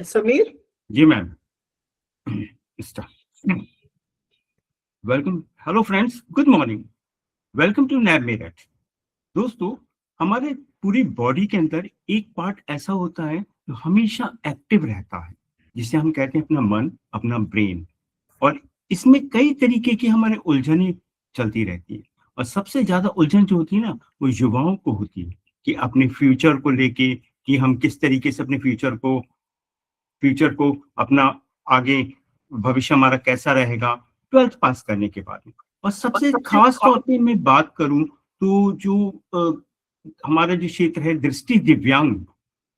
Sameer ji ma'am. Welcome, hello friends, good morning, welcome to NAB Meerut. दोस्तों, हमारे पूरी body के अंदर एक पार्ट ऐसा होता है जो हमेशा एक्टिव रहता है, जिसे हम कहते हैं अपना मन, अपना ब्रेन। और इसमें कई तरीके की हमारे उलझनें चलती रहती है। और सबसे ज्यादा उलझन जो होती है ना, वो युवाओं को होती है कि अपने फ्यूचर को लेके, कि हम किस तरीके से अपने फ्यूचर को अपना आगे भविष्य हमारा कैसा रहेगा 12th पास करने के बाद में। और सबसे खास तौर पे मैं बात करूं तो जो हमारा जो क्षेत्र है, दृष्टि दिव्यांग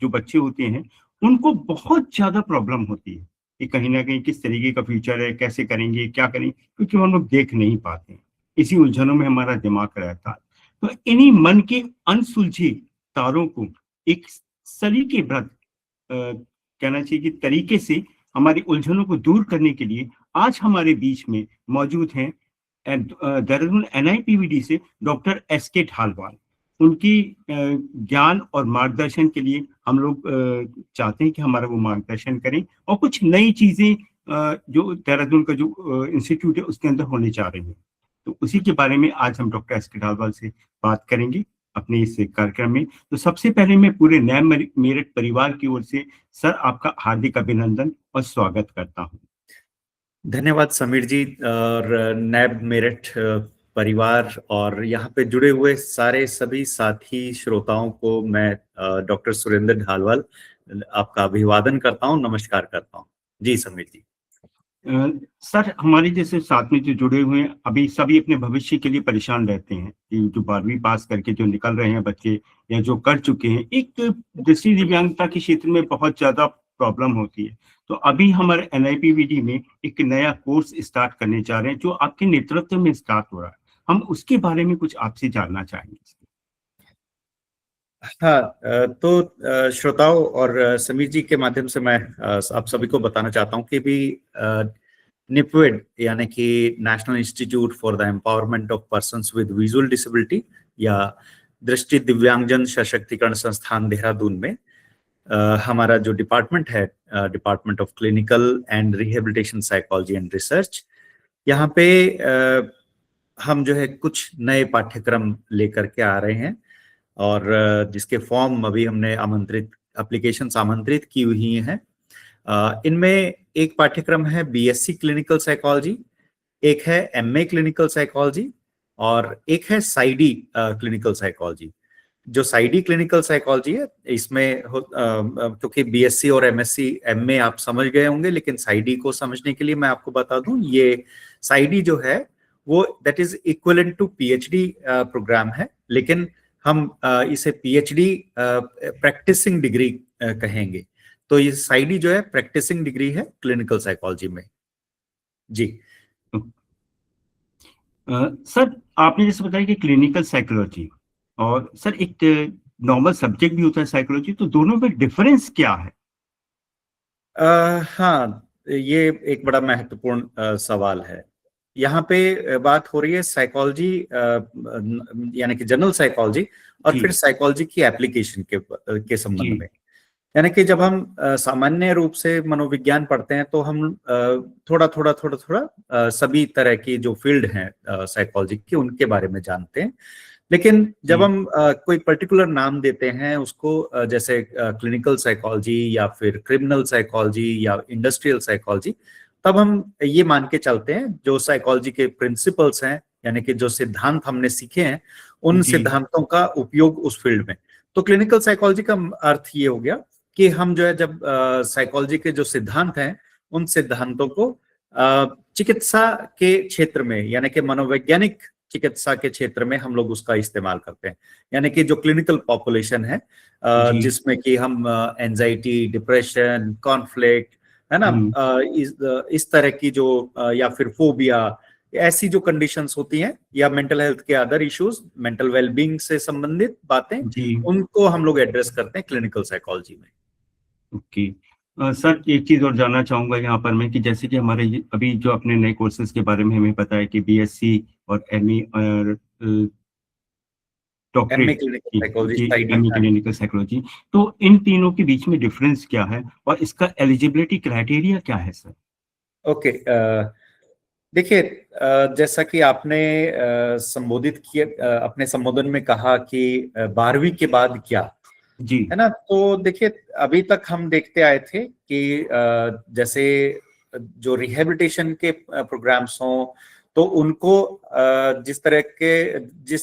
जो बच्चे होते हैं, उनको बहुत ज्यादा प्रॉब्लम होती है कि कहीं ना कहीं किस तरीके का फ्यूचर है, कैसे करेंगे, क्या करेंगे, क्योंकि हम लोग देख नहीं पाते हैं। इसी उलझनों में हमारा दिमाग रहता है। तो इन्हीं मन के अनसुलझे तारों को एक सलीकेबद्ध कहना चाहिए कि तरीके से हमारी उलझनों को दूर करने के लिए आज हमारे बीच में मौजूद हैं देहरादून NIPVD से डॉक्टर SK ढालवाल। उनकी ज्ञान और मार्गदर्शन के लिए हम लोग चाहते हैं कि हमारा वो मार्गदर्शन करें और कुछ नई चीजें जो देहरादून का जो इंस्टीट्यूट है उसके अंदर होने जा रही हैं। तो उसी के बारे में आज हम डॉक्टर SK ढालवाल से बात करेंगे अपने इस कार्यक्रम में। तो सबसे पहले मैं पूरे नैब मेरठ परिवार की ओर से सर आपका हार्दिक अभिनंदन और स्वागत करता हूं। धन्यवाद समीर जी। और नैब मेरठ परिवार और यहाँ पे जुड़े हुए सारे सभी साथी श्रोताओं को मैं डॉक्टर सुरेंद्र ढालवाल आपका अभिवादन करता हूँ, नमस्कार करता हूँ। जी समीर जी। सर, हमारे जैसे साथ में जो जुड़े हुए हैं, अभी सभी अपने भविष्य के लिए परेशान रहते हैं कि जो 12वीं पास करके जो निकल रहे हैं बच्चे या जो कर चुके हैं, एक दृष्टि दिव्यांगता के क्षेत्र में बहुत ज्यादा प्रॉब्लम होती है। तो अभी हमारे NIPVD में एक नया कोर्स स्टार्ट करने जा रहे हैं जो आपके नेतृत्व में स्टार्ट हो रहा है। हम उसके बारे में कुछ आपसे जानना चाहेंगे। हाँ, तो श्रोताओं और समीर जी के माध्यम से मैं आप सभी को बताना चाहता हूँ कि भी NIPVD यानी कि national institute for the empowerment of persons with visual disability या दृष्टि दिव्यांगजन सशक्तिकरण संस्थान देहरादून में हमारा जो डिपार्टमेंट है, department of clinical and rehabilitation psychology and research, यहाँ पे हम जो है कुछ नए पाठ्यक्रम लेकर के आ रहे हैं और जिसके फॉर्म अभी हमने एप्लीकेशंस आमंत्रित की हुई हैं। इनमें एक पाठ्यक्रम है BSc क्लिनिकल साइकोलॉजी, एक है MA क्लिनिकल साइकोलॉजी और एक है PsyD क्लिनिकल साइकोलॉजी। जो PsyD क्लिनिकल साइकोलॉजी है, इसमें क्योंकि BSc और MSc MA आप समझ गए होंगे, लेकिन PsyD को समझने के लिए मैं आपको बता दूं, ये PsyD जो है वो that is equivalent to PhD program है, लेकिन हम इसे PhD प्रैक्टिसिंग डिग्री कहेंगे। तो ये PsyD जो है प्रैक्टिसिंग डिग्री है क्लिनिकल साइकोलॉजी में। जी सर, आपने जैसे बताया कि क्लिनिकल साइकोलॉजी और सर एक नॉर्मल सब्जेक्ट भी होता है साइकोलॉजी, तो दोनों में डिफरेंस क्या है? हाँ, ये एक बड़ा महत्वपूर्ण सवाल है। यहाँ पे बात हो रही है साइकोलॉजी यानी कि जनरल साइकोलॉजी और फिर साइकोलॉजी की एप्लीकेशन के संबंध में। यानी कि जब हम सामान्य रूप से मनोविज्ञान पढ़ते हैं तो हम थोड़ा थोड़ा सभी तरह की जो फील्ड हैं साइकोलॉजी की उनके बारे में जानते हैं, लेकिन जब हम कोई पर्टिकुलर नाम देते हैं उसको, जैसे क्लिनिकल साइकोलॉजी या फिर क्रिमिनल साइकोलॉजी या इंडस्ट्रियल साइकोलॉजी, तब हम ये मान के चलते हैं जो साइकोलॉजी के प्रिंसिपल्स हैं, यानी कि जो सिद्धांत हमने सीखे हैं उन सिद्धांतों का उपयोग उस फील्ड में। तो क्लिनिकल साइकोलॉजी का अर्थ ये हो गया कि हम जो है जब साइकोलॉजी के जो सिद्धांत हैं उन सिद्धांतों को चिकित्सा के क्षेत्र में, यानी कि मनोवैज्ञानिक चिकित्सा के क्षेत्र में हम लोग उसका इस्तेमाल करते हैं। यानी कि जो क्लिनिकल पॉपुलेशन है जिसमें कि हम एंजाइटी, डिप्रेशन, कॉन्फ्लिक्ट, है ना, इस तरह की जो या फिर फोबिया, ऐसी जो कंडीशंस होती हैं या मेंटल हेल्थ के अदर इश्यूज, मेंटल वेलबींग से संबंधित बातें, उनको हम लोग एड्रेस करते हैं क्लिनिकल साइकोलॉजी में। ओके सर, एक चीज और जानना चाहूंगा यहाँ पर मैं कि जैसे कि हमारे अभी जो अपने नए कोर्सेज के बारे में हमें पता है कि BSc और MA और डॉक्टरेट क्लिनिकल साइकोलॉजी, जी, साइडी। MA clinical psychology. तो इन तीनों के बीच में डिफरेंस क्या है और इसका एलिजिबिलिटी क्राइटेरिया क्या है सर? ओके, देखिए, जैसा कि आपने संबोधित किया, अपने संबोधन में कहा कि 12वीं के बाद क्या, जी है ना। तो देखिए, अभी तक हम देखते आए थे कि जैसे जो रिहेबिलिटेशन के प्रोग्राम्स हों, तो उनको जिस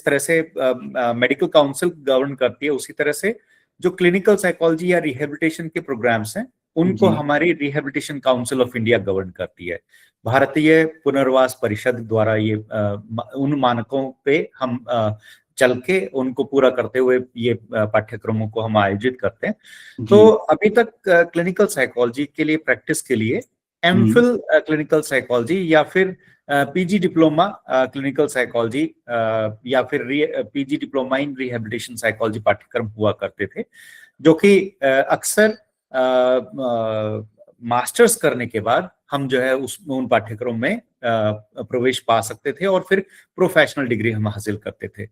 तरह से मेडिकल काउंसिल गवर्न करती है, उसी तरह से जो क्लिनिकल साइकोलॉजी या रिहेबिलिटेशन के प्रोग्राम्स हैं, उनको जी हमारी rehabilitation council of India govern करती है। भारतीय पुनर्वास परिषद द्वारा ये उन मानकों पे हम चल के उनको पूरा करते हुए ये पाठ्यक्रमों को हम आयोजित करते हैं। जी तो अभी तक क्लिनिकल साइकोलॉजी के लिए प्रैक्टिस के लिए एमफिल क्लिनिकल साइकोलॉजी या फिर पीजी डिप्लोमा क्लिनिकल साइकोलॉजी या फिर PG diploma in rehabilitation psychology पाठ्यक्रम हुआ करते थे, जो कि अक्सर मास्टर्स करने के बाद हम जो है उन पाठ्यक्रम में प्रवेश पा सकते थे और फिर प्रोफेशनल डिग्री हम हासिल करते थे।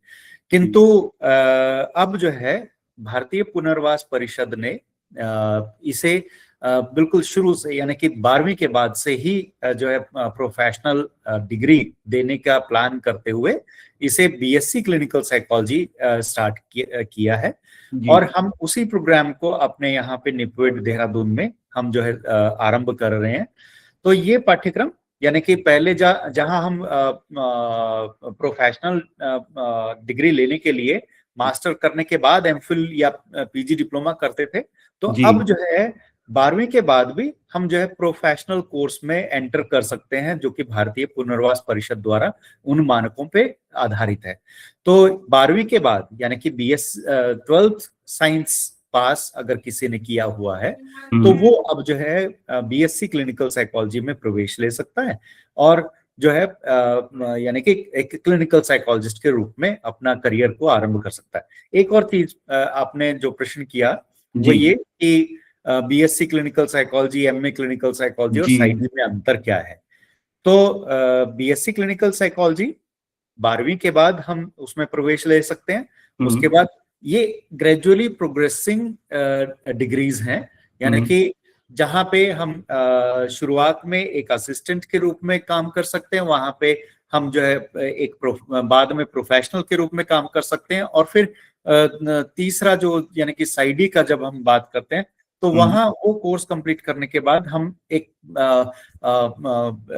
किंतु अब जो है भारतीय पुनर्वास परिषद ने इसे बिल्कुल शुरू से, यानी कि 12वीं के बाद से ही जो है प्रोफेशनल डिग्री देने का प्लान करते हुए इसे बीएससी क्लिनिकल साइकोलॉजी स्टार्ट किया है। और हम उसी प्रोग्राम को अपने यहाँ पे निपवेड देहरादून में हम जो है आरंभ कर रहे हैं। तो ये पाठ्यक्रम, यानी कि पहले जहां हम प्रोफेशनल डिग्री लेने के लिए मास्टर करने के बाद एमफिल या पीजी डिप्लोमा करते थे, तो अब जो है 12वीं के बाद भी हम जो है प्रोफेशनल कोर्स में एंटर कर सकते हैं, जो कि भारतीय पुनर्वास परिषद द्वारा उन मानकों पे आधारित है। तो 12वीं के बाद, यानी कि बीएस 12th साइंस पास अगर किसी ने किया हुआ है, तो वो अब जो है बीएससी क्लिनिकल साइकोलॉजी में प्रवेश ले सकता है और जो है यानी कि एक क्लिनिकल साइकोलॉजिस्ट के रूप में अपना करियर को आरंभ कर सकता है। एक और चीज आपने जो प्रश्न किया वो ये कि BSc clinical psychology, MA clinical psychology और साइडी में अंतर क्या है। तो बीएससी क्लिनिकल साइकोलॉजी 12वीं के बाद हम उसमें प्रवेश ले सकते हैं। उसके बाद ये ग्रेजुअली प्रोग्रेसिंग डिग्रीज हैं, यानी कि जहां पे हम शुरुआत में एक असिस्टेंट के रूप में काम कर सकते हैं, वहां पे हम जो है बाद में प्रोफेशनल के रूप में काम कर सकते हैं, और फिर तीसरा जो यानी कि साइडी का जब हम बात करते हैं, तो वहां वो कोर्स कंप्लीट करने के बाद हम एक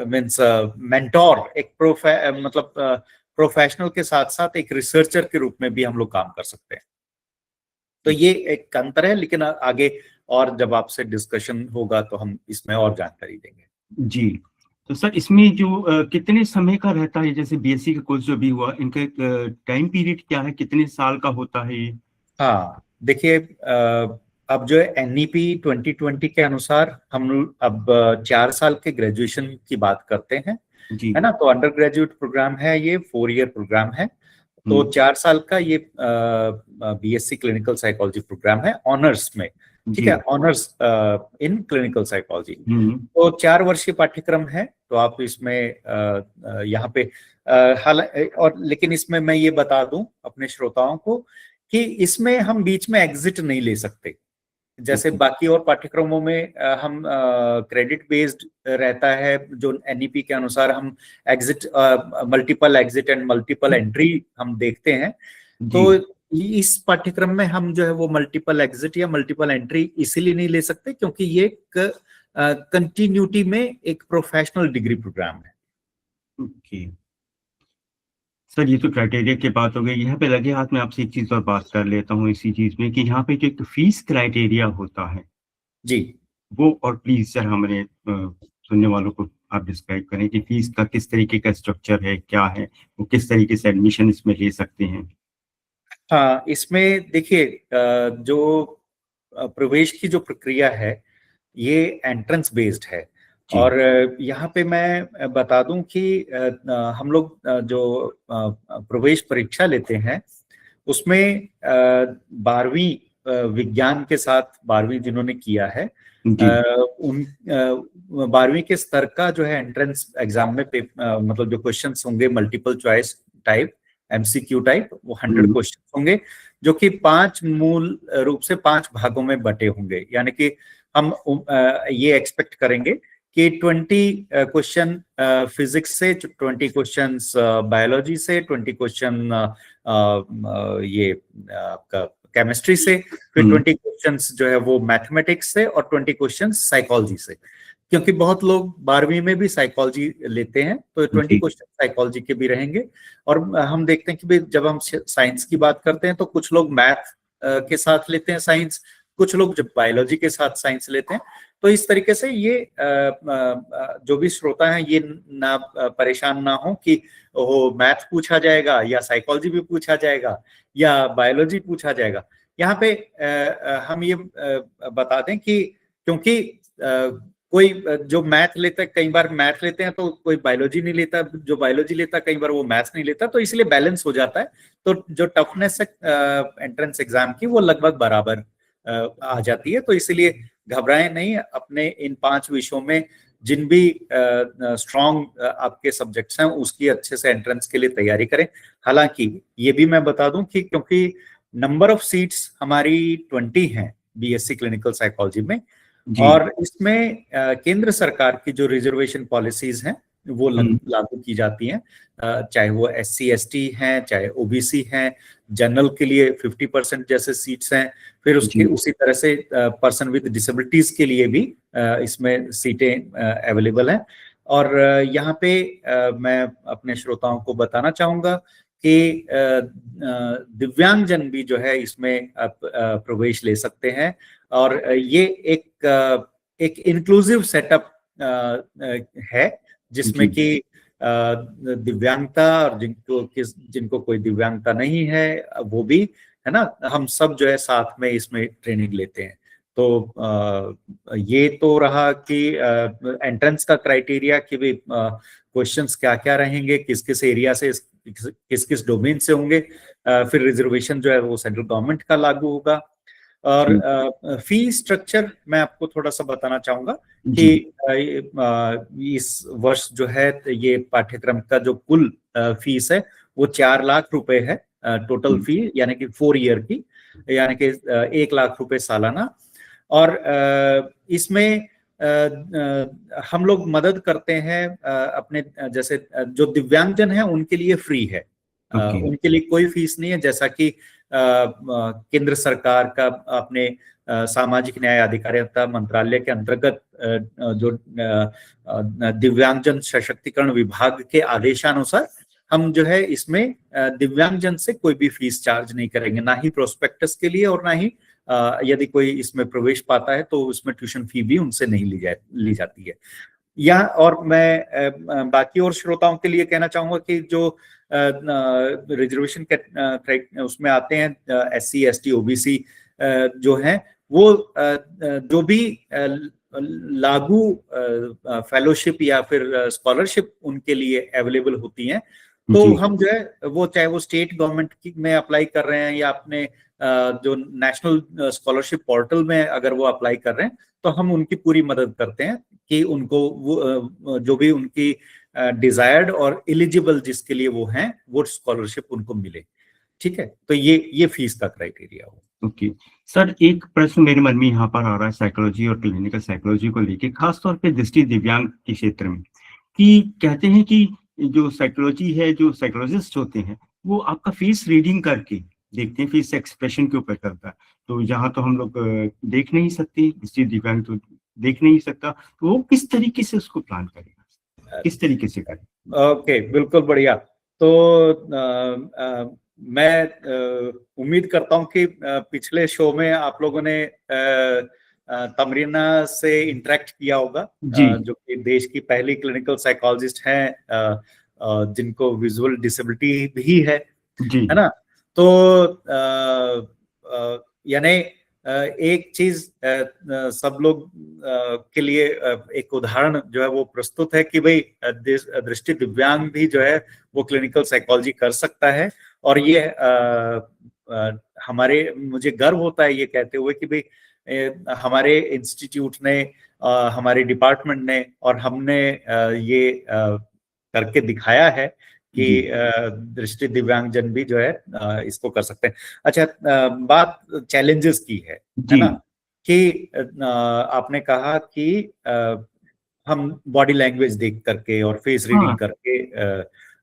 मींस मेंटोर, एक मतलब प्रोफेशनल के साथ साथ एक रिसर्चर के रूप में भी हम लोग काम कर सकते हैं। तो ये एक अंतर है, लेकिन आगे और जब आपसे डिस्कशन होगा तो हम इसमें और जानकारी देंगे। जी, तो सर इसमें जो कितने समय का रहता है, जैसे बीएससी का कोर्स जो भी हुआ, इनका टाइम पीरियड क्या है, कितने साल का होता है ये? हाँ, देखिए, अब जो है एनईपी 2020 के अनुसार हम अब 4 साल के ग्रेजुएशन की बात करते हैं, है ना। तो अंडर ग्रेजुएट प्रोग्राम है, ये 4 ईयर प्रोग्राम है। तो 4 साल का ये बीएससी क्लिनिकल साइकोलॉजी प्रोग्राम है ऑनर्स में, ठीक है, ऑनर्स इन क्लिनिकल साइकोलॉजी। तो 4 वर्षीय पाठ्यक्रम है। तो आप इसमें यहाँ पे और लेकिन इसमें मैं ये बता दूं अपने श्रोताओं को कि इसमें हम बीच में एग्जिट नहीं ले सकते। जैसे बाकी और पाठ्यक्रमों में हम क्रेडिट बेस्ड रहता है, जो एनईपी के अनुसार हम exit, multiple exit and multiple entry हम देखते हैं। तो इस पाठ्यक्रम में हम जो है वो मल्टीपल एग्जिट या मल्टीपल एंट्री इसीलिए नहीं ले सकते क्योंकि ये कंटिन्यूटी में एक प्रोफेशनल डिग्री प्रोग्राम है। ओके सर, ये तो क्राइटेरिया की बात हो गई। यहाँ पे लगे हाथ में आपसे एक चीज और बात कर लेता हूँ इसी चीज में, कि यहाँ पे जो एक फीस क्राइटेरिया होता है जी, वो, और प्लीज सर हमारे सुनने वालों को आप डिस्क्राइब करें कि फीस का किस तरीके का स्ट्रक्चर है, क्या है, वो किस तरीके से एडमिशन इसमें ले सकते हैं। हाँ, इसमें देखिए, जो प्रवेश की जो प्रक्रिया है ये एंट्रेंस बेस्ड है। और यहाँ पे मैं बता दूं कि हम लोग जो प्रवेश परीक्षा लेते हैं उसमें 12वीं विज्ञान के साथ 12वीं जिन्होंने किया है उन 12वीं के स्तर का जो है एंट्रेंस एग्जाम में मतलब जो क्वेश्चंस होंगे multiple choice type, MCQ type, वो 100 क्वेश्चन होंगे, जो कि 5 मूल रूप से 5 भागों में बटे होंगे। यानी कि हम ये एक्सपेक्ट करेंगे कि 20 क्वेश्चन फिजिक्स से, 20 क्वेश्चन बायोलॉजी से, 20 क्वेश्चन ये आपका केमिस्ट्री से, फिर 20 क्वेश्चंस जो है वो मैथमेटिक्स से, और 20 क्वेश्चंस साइकोलॉजी से, क्योंकि बहुत लोग 12वीं में भी साइकोलॉजी लेते हैं, तो 20 क्वेश्चन साइकोलॉजी के भी रहेंगे। और हम देखते हैं कि भाई जब हम साइंस की बात करते हैं तो कुछ लोग मैथ के साथ लेते हैं साइंस, कुछ लोग जब बायोलॉजी के साथ साइंस लेते हैं। तो इस तरीके से ये जो भी श्रोता हैं ये ना परेशान ना हो कि वो मैथ पूछा जाएगा या साइकोलॉजी भी पूछा जाएगा या बायोलॉजी पूछा जाएगा। यहाँ पे हम ये बता दें कि क्योंकि कोई जो मैथ लेता है, कई बार मैथ लेते हैं तो कोई बायोलॉजी नहीं लेता, जो बायोलॉजी लेता कई बार वो मैथ्स नहीं लेता, तो इसलिए बैलेंस हो जाता है। तो जो टफनेस है एंट्रेंस एग्जाम की वो लगभग बराबर आ जाती है। तो इसलिए घबराएं नहीं, अपने इन 5 विषयों में जिन भी स्ट्रॉन्ग आपके सब्जेक्ट्स हैं उसकी अच्छे से एंट्रेंस के लिए तैयारी करें। हालांकि ये भी मैं बता दूं कि क्योंकि नंबर ऑफ सीट्स हमारी 20 हैं BSc क्लिनिकल साइकोलॉजी में, और इसमें केंद्र सरकार की जो रिजर्वेशन पॉलिसीज हैं वो लागू की जाती हैं, चाहे वो SC ST हैं, चाहे OBC हैं, जनरल के लिए 50% जैसे सीट्स हैं, फिर उसके उसी तरह से पर्सन विद डिसेबिलिटीज के लिए भी इसमें सीटें अवेलेबल हैं। और यहाँ पे मैं अपने श्रोताओं को बताना चाहूंगा कि दिव्यांगजन भी जो है इसमें प्रवेश ले सकते हैं, और ये एक इंक्लूसिव सेटअप है जिसमें कि दिव्यांगता और जिनको कोई दिव्यांगता नहीं है वो भी, है ना, हम सब जो है साथ में इसमें ट्रेनिंग लेते हैं। तो ये तो रहा कि एंट्रेंस का क्राइटेरिया कि भाई क्वेश्चंस क्या क्या रहेंगे, किस किस एरिया से, किस किस डोमेन से होंगे। फिर रिजर्वेशन जो है वो सेंट्रल गवर्नमेंट का लागू होगा। और फी स्ट्रक्चर मैं आपको थोड़ा सा बताना चाहूंगा कि इस वर्ष जो है ये पाठ्यक्रम का जो कुल फीस है वो 4 लाख रुपए है टोटल फी, यानी कि 4 ईयर की, यानी कि 1 लाख रुपए सालाना। और इसमें हम लोग मदद करते हैं अपने, जैसे जो दिव्यांगजन है उनके लिए फ्री है, उनके लिए कोई फीस नहीं है। जैसा कि केंद्र सरकार का अपने सामाजिक न्याय अधिकारिता मंत्रालय के अंतर्गत जो दिव्यांगजन सशक्तिकरण विभाग के आदेशानुसार हम जो है इसमें दिव्यांगजन से कोई भी फीस चार्ज नहीं करेंगे, ना ही प्रोस्पेक्टस के लिए, और ना ही यदि कोई इसमें प्रवेश पाता है तो उसमें ट्यूशन फी भी उनसे नहीं ली जाती है। या और मैं बाकी और श्रोताओं के लिए कहना चाहूंगा कि जो रिजर्वेशन के उसमें आते हैं SC ST OBC जो हैं वो जो भी लागू फेलोशिप या फिर स्कॉलरशिप उनके लिए अवेलेबल होती हैं, तो हम जो है वो चाहे वो स्टेट गवर्नमेंट में अप्लाई कर रहे हैं या अपने जो नेशनल स्कॉलरशिप पोर्टल में अगर वो अप्लाई कर रहे हैं, तो हम उनकी पूरी मदद करते हैं कि उनको वो जो भी उनकी डिजायर्ड और एलिजिबल जिसके लिए वो हैं वो स्कॉलरशिप उनको मिले। ठीक है, तो ये फीस का क्राइटेरिया हो। ओके सर, एक प्रश्न मेरे मन में यहाँ पर आ रहा है साइकोलॉजी और क्लिनिकल साइकोलॉजी को लेके, खासतौर पे दृष्टि दिव्यांग के क्षेत्र में, कि कहते हैं कि जो साइकोलॉजी है, जो साइकोलॉजिस्ट होते हैं वो आपका फेस रीडिंग करके देखते हैं, फेस एक्सप्रेशन के ऊपर करता है। तो यहाँ तो हम लोग देख नहीं सकते, दृष्टि दिव्यांग तो देख नहीं सकता, तो वो किस तरीके से उसको प्लान करेगा, किस तरीके से करेगा? ओके, बिल्कुल बढ़िया। तो मैं उम्मीद करता हूं कि पिछले शो में आप लोगों ने तमरीना से इंटरेक्ट किया होगा, जो कि देश की पहली क्लिनिकल साइकोलॉजिस्ट हैं जिनको विजुअल डिसेबिलिटी भी है ना। तो यानी एक चीज सब लोग के लिए एक उदाहरण जो है वो प्रस्तुत है कि भाई दृष्टि दिव्यांग भी जो है वो क्लिनिकल साइकोलॉजी कर सकता है। और ये मुझे गर्व होता है ये कहते हुए कि भाई हमारे इंस्टीट्यूट ने, हमारे डिपार्टमेंट ने और हमने ये करके दिखाया है कि दृष्टि दिव्यांगजन भी जो है इसको कर सकते हैं। अच्छा, बात चैलेंजेस की है ना, कि आपने कहा कि हम बॉडी लैंग्वेज देख करके और फेस रीडिंग करके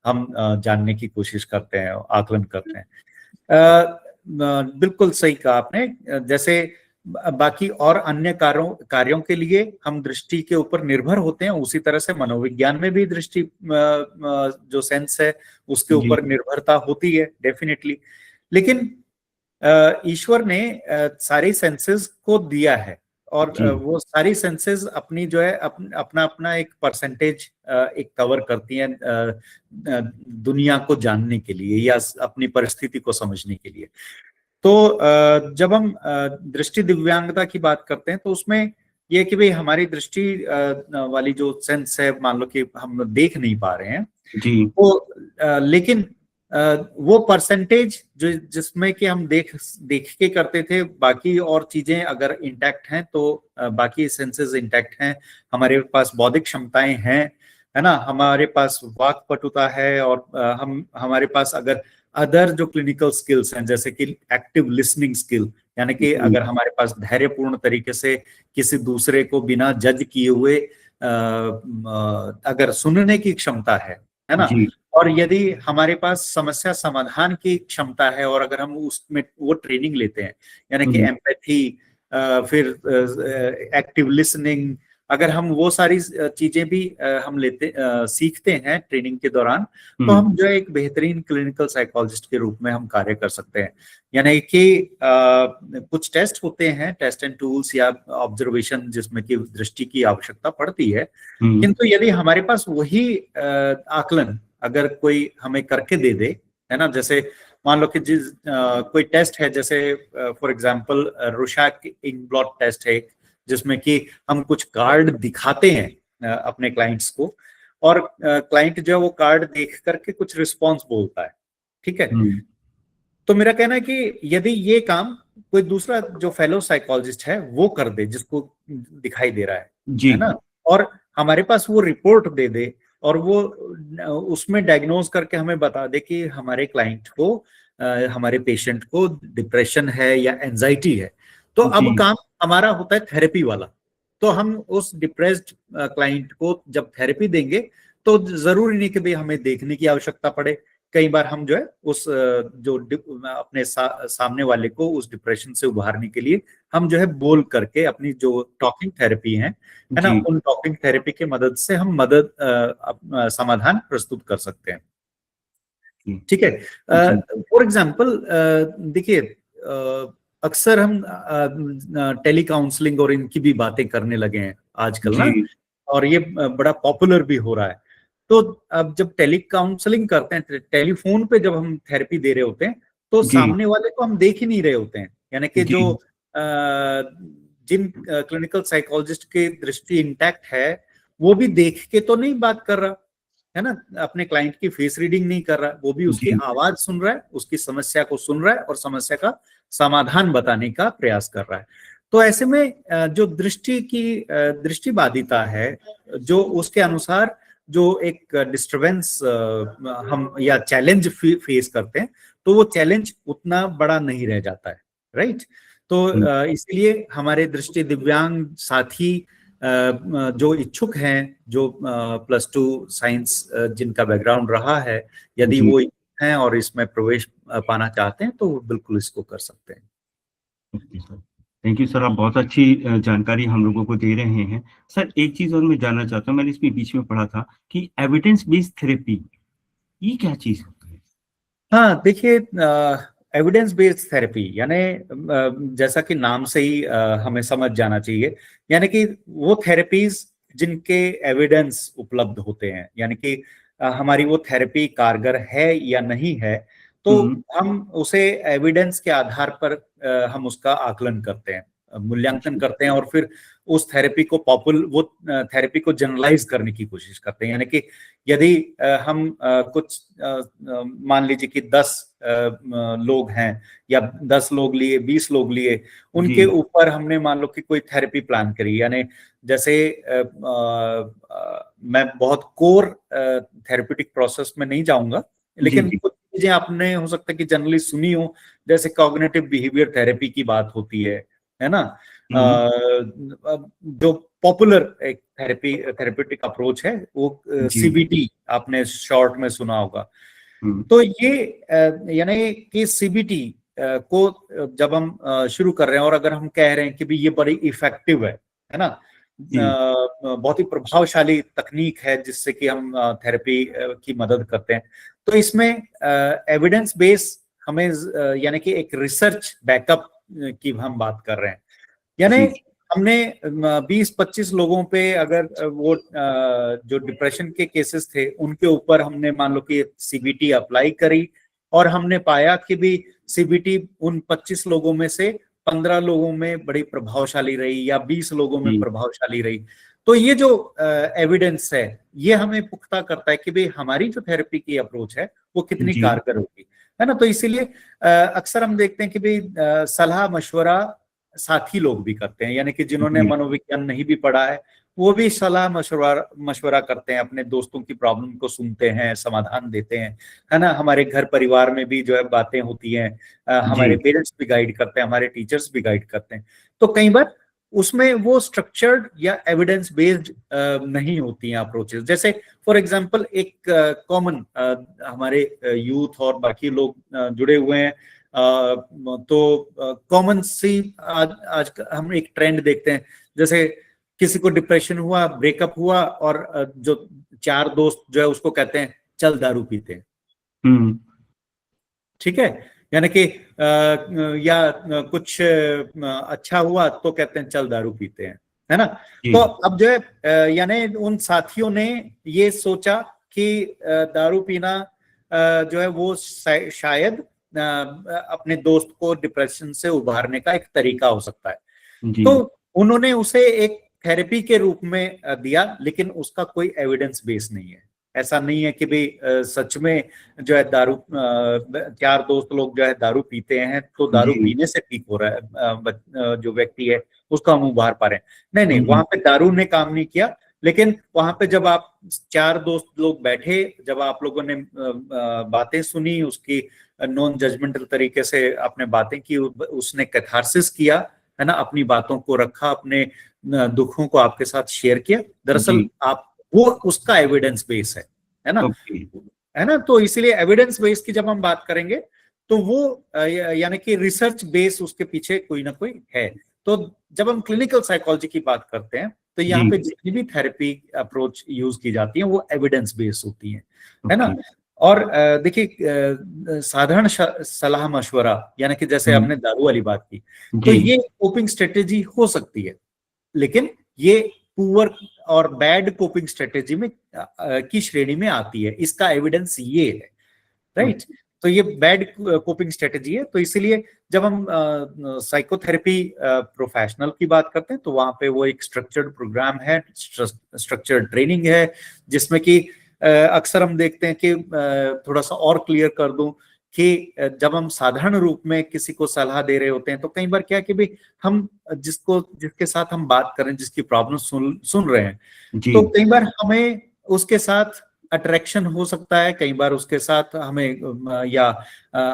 हम जानने की कोशिश करते हैं, आकलन करते हैं। बिल्कुल सही कहा आपने। जैसे बाकी और अन्य कार्यों के लिए हम दृष्टि के ऊपर निर्भर होते हैं, उसी तरह से मनोविज्ञान में भी दृष्टि जो सेंस है उसके ऊपर निर्भरता होती है डेफिनेटली। लेकिन ईश्वर ने सारी सेंसेस को दिया है, और वो सारी सेंसेस अपनी जो है अपना अपना एक परसेंटेज एक कवर करती हैं दुनिया को जानने के लिए या अपनी परिस्थिति को समझने के लिए। तो जब हम दृष्टि दिव्यांगता की बात करते हैं तो उसमें ये कि भाई हमारी दृष्टि वाली जो सेंस है, मान लो कि हम देख नहीं पा रहे हैं तो लेकिन वो परसेंटेज जो जिसमें कि हम देख के करते थे, बाकी और चीजें अगर इंटैक्ट हैं तो बाकी सेंसेस इंटैक्ट हैं, हमारे पास बौद्धिक क्षमताएं हैं, है ना, हमारे पास वाक पटुता है, और हमारे पास अगर अदर जो क्लिनिकल स्किल्स हैं जैसे कि एक्टिव लिसनिंग स्किल, यानी कि अगर हमारे पास धैर्यपूर्ण तरीके से किसी दूसरे को बिना जज किए हुए अगर सुनने की क्षमता है ना, और यदि हमारे पास समस्या समाधान की क्षमता है और अगर हम उसमें वो ट्रेनिंग लेते हैं, यानी कि एम्पैथी, फिर एक्टिव लिसनिंग, अगर हम वो सारी चीजें भी हम सीखते हैं ट्रेनिंग के दौरान, तो हम जो है एक बेहतरीन क्लिनिकल साइकोलॉजिस्ट के रूप में हम कार्य कर सकते हैं। यानी कि कुछ टेस्ट होते हैं, टेस्ट एंड टूल्स या ऑब्जर्वेशन, जिसमें कि दृष्टि की आवश्यकता पड़ती है, किंतु यदि हमारे पास वही आकलन अगर कोई हमें करके दे दे, है ना, जैसे मान लो कि कोई टेस्ट है, जैसे for example Rorschach ink blot test है, जिसमें कि हम कुछ कार्ड दिखाते हैं अपने क्लाइंट्स को, और क्लाइंट जो है वो कार्ड देख करके कुछ रिस्पॉन्स बोलता है, ठीक है। तो मेरा कहना है कि यदि ये काम कोई दूसरा जो फेलो साइकोलॉजिस्ट है वो कर दे, जिसको दिखाई दे रहा है ना, और हमारे पास वो रिपोर्ट दे दे, और वो उसमें डायग्नोज करके हमें बता दे कि हमारे क्लाइंट को, हमारे पेशेंट को डिप्रेशन है या एंजाइटी है, तो अब काम हमारा होता है थेरेपी वाला। तो हम उस डिप्रेस्ड क्लाइंट को जब थेरेपी देंगे तो जरूरी नहीं कि भाई हमें देखने की आवश्यकता पड़े, कई बार हम जो है उस जो अपने सामने वाले को उस डिप्रेशन से उभारने के लिए हम जो है बोल करके अपनी जो टॉकिंग थेरेपी है ना, उन टॉकिंग थेरेपी के मदद से हम समाधान प्रस्तुत कर सकते हैं, ठीक है। फॉर एग्जांपल देखिए, अक्सर हम टेली काउंसलिंग और इनकी भी बातें करने लगे हैं आजकल ना, और ये बड़ा पॉपुलर भी हो रहा है। तो अब जब टेली काउंसलिंग करते हैं, टेलीफोन पे जब हम थेरेपी दे रहे होते हैं, तो सामने वाले को हम देख ही नहीं रहे होते हैं, यानी कि जो जिन क्लिनिकल साइकोलॉजिस्ट की दृष्टि इंटैक्ट है वो भी देख के तो नहीं बात कर रहा है ना, अपने क्लाइंट की फेस रीडिंग नहीं कर रहा, वो भी उसकी आवाज सुन रहा है, उसकी समस्या को सुन रहा है और समस्या का समाधान बताने का प्रयास कर रहा है। तो ऐसे में जो दृष्टिबाधिता है, जो उसके अनुसार जो एक डिस्टरबेंस हम या चैलेंज फेस करते हैं, तो वो चैलेंज उतना बड़ा नहीं रह जाता है, राइट। तो इसलिए हमारे दृष्टि दिव्यांग साथी जो इच्छुक हैं, जो +2 साइंस जिनका बैकग्राउंड रहा है, यदि वो हैं और इसमें प्रवेश पाना चाहते हैं तो वो बिल्कुल इसको कर सकते हैं। थैंक यू सर, आप बहुत अच्छी जानकारी हम लोगों को दे रहे हैं। सर एक चीज और मैं जानना चाहता हूँ, मैंने इसमें बीच में पढ़ा था कि एविडेंस बेस्ड थेरेपी, ये क्या चीज होती है? हाँ देखिए, एविडेंस बेस्ड थेरेपी यानी जैसा कि नाम से ही हमें समझ जाना चाहिए, यानी कि वो थेरेपीज जिनके एविडेंस उपलब्ध होते हैं, यानी कि हमारी वो थेरेपी कारगर है या नहीं है, तो हम उसे एविडेंस के आधार पर हम उसका आकलन करते हैं, मूल्यांकन करते हैं और फिर उस थेरेपी को वो थेरेपी को जनरलाइज करने की कोशिश करते हैं। यानी कि यदि हम कुछ मान लीजिए कि 10 लोग हैं या 10 लोग लिए, 20 लोग लिए, उनके ऊपर हमने मान लो कि कोई थेरेपी प्लान करी। यानी जैसे मैं बहुत कोर थेरेप्यूटिक प्रोसेस में नहीं जाऊंगा, लेकिन कुछ चीजें आपने हो सकता है कि जनरली सुनी हो, जैसे कॉग्निटिव बिहेवियर थेरेपी की बात होती है ना, जो पॉपुलर एक थेरेप्यूटिक अप्रोच है वो सीबीटी आपने शॉर्ट में सुना होगा। तो ये यानी कि सीबीटी को जब हम शुरू कर रहे हैं और अगर हम कह रहे हैं कि भी ये बड़ी इफेक्टिव है ना, बहुत ही प्रभावशाली तकनीक है जिससे कि हम थेरेपी की मदद करते हैं, तो इसमें एविडेंस बेस हमें यानी कि एक रिसर्च बैकअप की हम बात कर रहे हैं। यानी हमने 20-25 लोगों पे अगर वो जो डिप्रेशन के केसेस थे उनके ऊपर हमने मान लो कि सीबीटी अप्लाई करी और हमने पाया कि भी सीबीटी उन 25 लोगों में से 15 लोगों में बड़ी प्रभावशाली रही या 20 लोगों में प्रभावशाली रही। तो ये जो एविडेंस है ये हमें पुख्ता करता है कि भाई हमारी जो थेरेपी की अप्रोच है वो कितनी कारगर होगी, है ना। तो इसीलिए अक्सर हम देखते हैं कि भाई सलाह मशवरा साथी लोग भी करते हैं, यानी कि जिन्होंने मनोविज्ञान नहीं भी पढ़ा है वो भी सलाह मशवरा करते हैं, अपने दोस्तों की प्रॉब्लम को सुनते हैं, समाधान देते हैं, है ना। हमारे घर परिवार में भी जो है बातें होती हैं, हमारे पेरेंट्स भी गाइड करते हैं, हमारे टीचर्स भी गाइड करते हैं। तो कई बार उसमें वो स्ट्रक्चर्ड या एविडेंस बेस्ड नहीं होती हैं अप्रोचेस। जैसे फॉर एग्जांपल एक कॉमन हमारे यूथ और बाकी लोग जुड़े हुए हैं, तो कॉमन सी आज हम एक ट्रेंड देखते हैं, जैसे किसी को डिप्रेशन हुआ, ब्रेकअप हुआ और जो 4 दोस्त जो है उसको कहते हैं चल दारू पीते हैं, ठीक है। यानी कि या कुछ अच्छा हुआ तो कहते हैं चल दारू पीते हैं, है ना। तो अब जो है यानी उन साथियों ने ये सोचा कि दारू पीना जो है वो शायद अपने दोस्त को डिप्रेशन से उबारने का एक तरीका हो सकता है। तो उन्होंने उसे एक थेरेपी के रूप में दिया, लेकिन उसका कोई एविडेंस बेस नहीं है। ऐसा नहीं है कि भाई सच में जो है 4 दोस्त लोग जो है दारू पीते हैं तो दारू पीने से ठीक हो रहा है जो व्यक्ति है उसको हम उबार पा रहे हैं। नहीं, वहां पे दारू ने काम नहीं किया, लेकिन वहां पे जब आप 4 दोस्त लोग बैठे, जब आप लोगों ने बातें सुनी, उसकी नॉन जजमेंटल तरीके से आपने बातें की, उसने कैथारसिस किया, है ना, अपनी बातों को रखा, अपने दुखों को आपके साथ शेयर किया, दरअसल आप वो उसका एविडेंस बेस है ना, है ना। तो इसीलिए एविडेंस बेस की जब हम बात करेंगे तो वो यानी कि रिसर्च बेस उसके पीछे कोई ना कोई है। तो जब हम क्लिनिकल साइकोलॉजी की बात करते हैं तो यहाँ पे जितनी भी थेरेपी अप्रोच यूज की जाती है वो एविडेंस बेस होती है ना। और देखिए साधारण सलाह मशवरा, यानी कि जैसे हमने दारू वाली बात की, तो ये कोपिंग स्ट्रेटेजी हो सकती है, लेकिन ये पुअर और बैड कोपिंग स्ट्रेटेजी में की श्रेणी में आती है। इसका एविडेंस ये है, राइट। तो ये बैड कोपिंग स्ट्रेटेजी है। तो इसीलिए जब हम साइकोथेरेपी प्रोफेशनल की बात करते हैं तो वहां पे वो एक स्ट्रक्चर्ड प्रोग्राम है, स्ट्रक्चर्ड ट्रेनिंग है, जिसमें कि अक्सर हम देखते हैं कि थोड़ा सा और क्लियर कर दूं कि जब हम साधारण रूप में किसी को सलाह दे रहे होते हैं तो कई बार क्या कि भाई हम जिसके साथ हम बात कर रहे हैं, जिसकी प्रॉब्लम सुन रहे हैं, तो कई बार हमें उसके साथ अट्रैक्शन हो सकता है, कई बार उसके साथ हमें या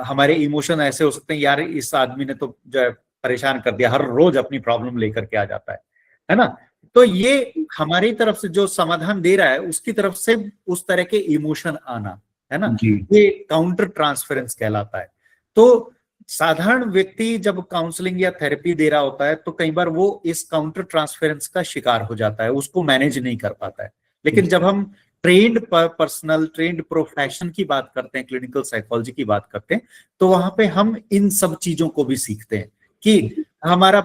हमारे इमोशन ऐसे हो सकते हैं, यार इस आदमी ने तो जो है परेशान कर दिया, हर रोज अपनी प्रॉब्लम लेकर के आ जाता है ना। तो ये हमारी तरफ से जो समाधान दे रहा है उसकी तरफ से उस तरह के इमोशन आना, है ना, ये काउंटर ट्रांसफरेंस कहलाता है। तो साधारण व्यक्ति जब काउंसलिंग या थेरेपी दे रहा होता है तो कई बार वो इस काउंटर ट्रांसफरेंस का शिकार हो जाता है, उसको मैनेज नहीं कर पाता है। लेकिन जब हम ट्रेंड पर्सनल, ट्रेंड प्रोफेशन की बात करते हैं, क्लिनिकल साइकोलॉजी की बात करते हैं, तो वहां पे हम इन सब चीजों को भी सीखते हैं कि हमारा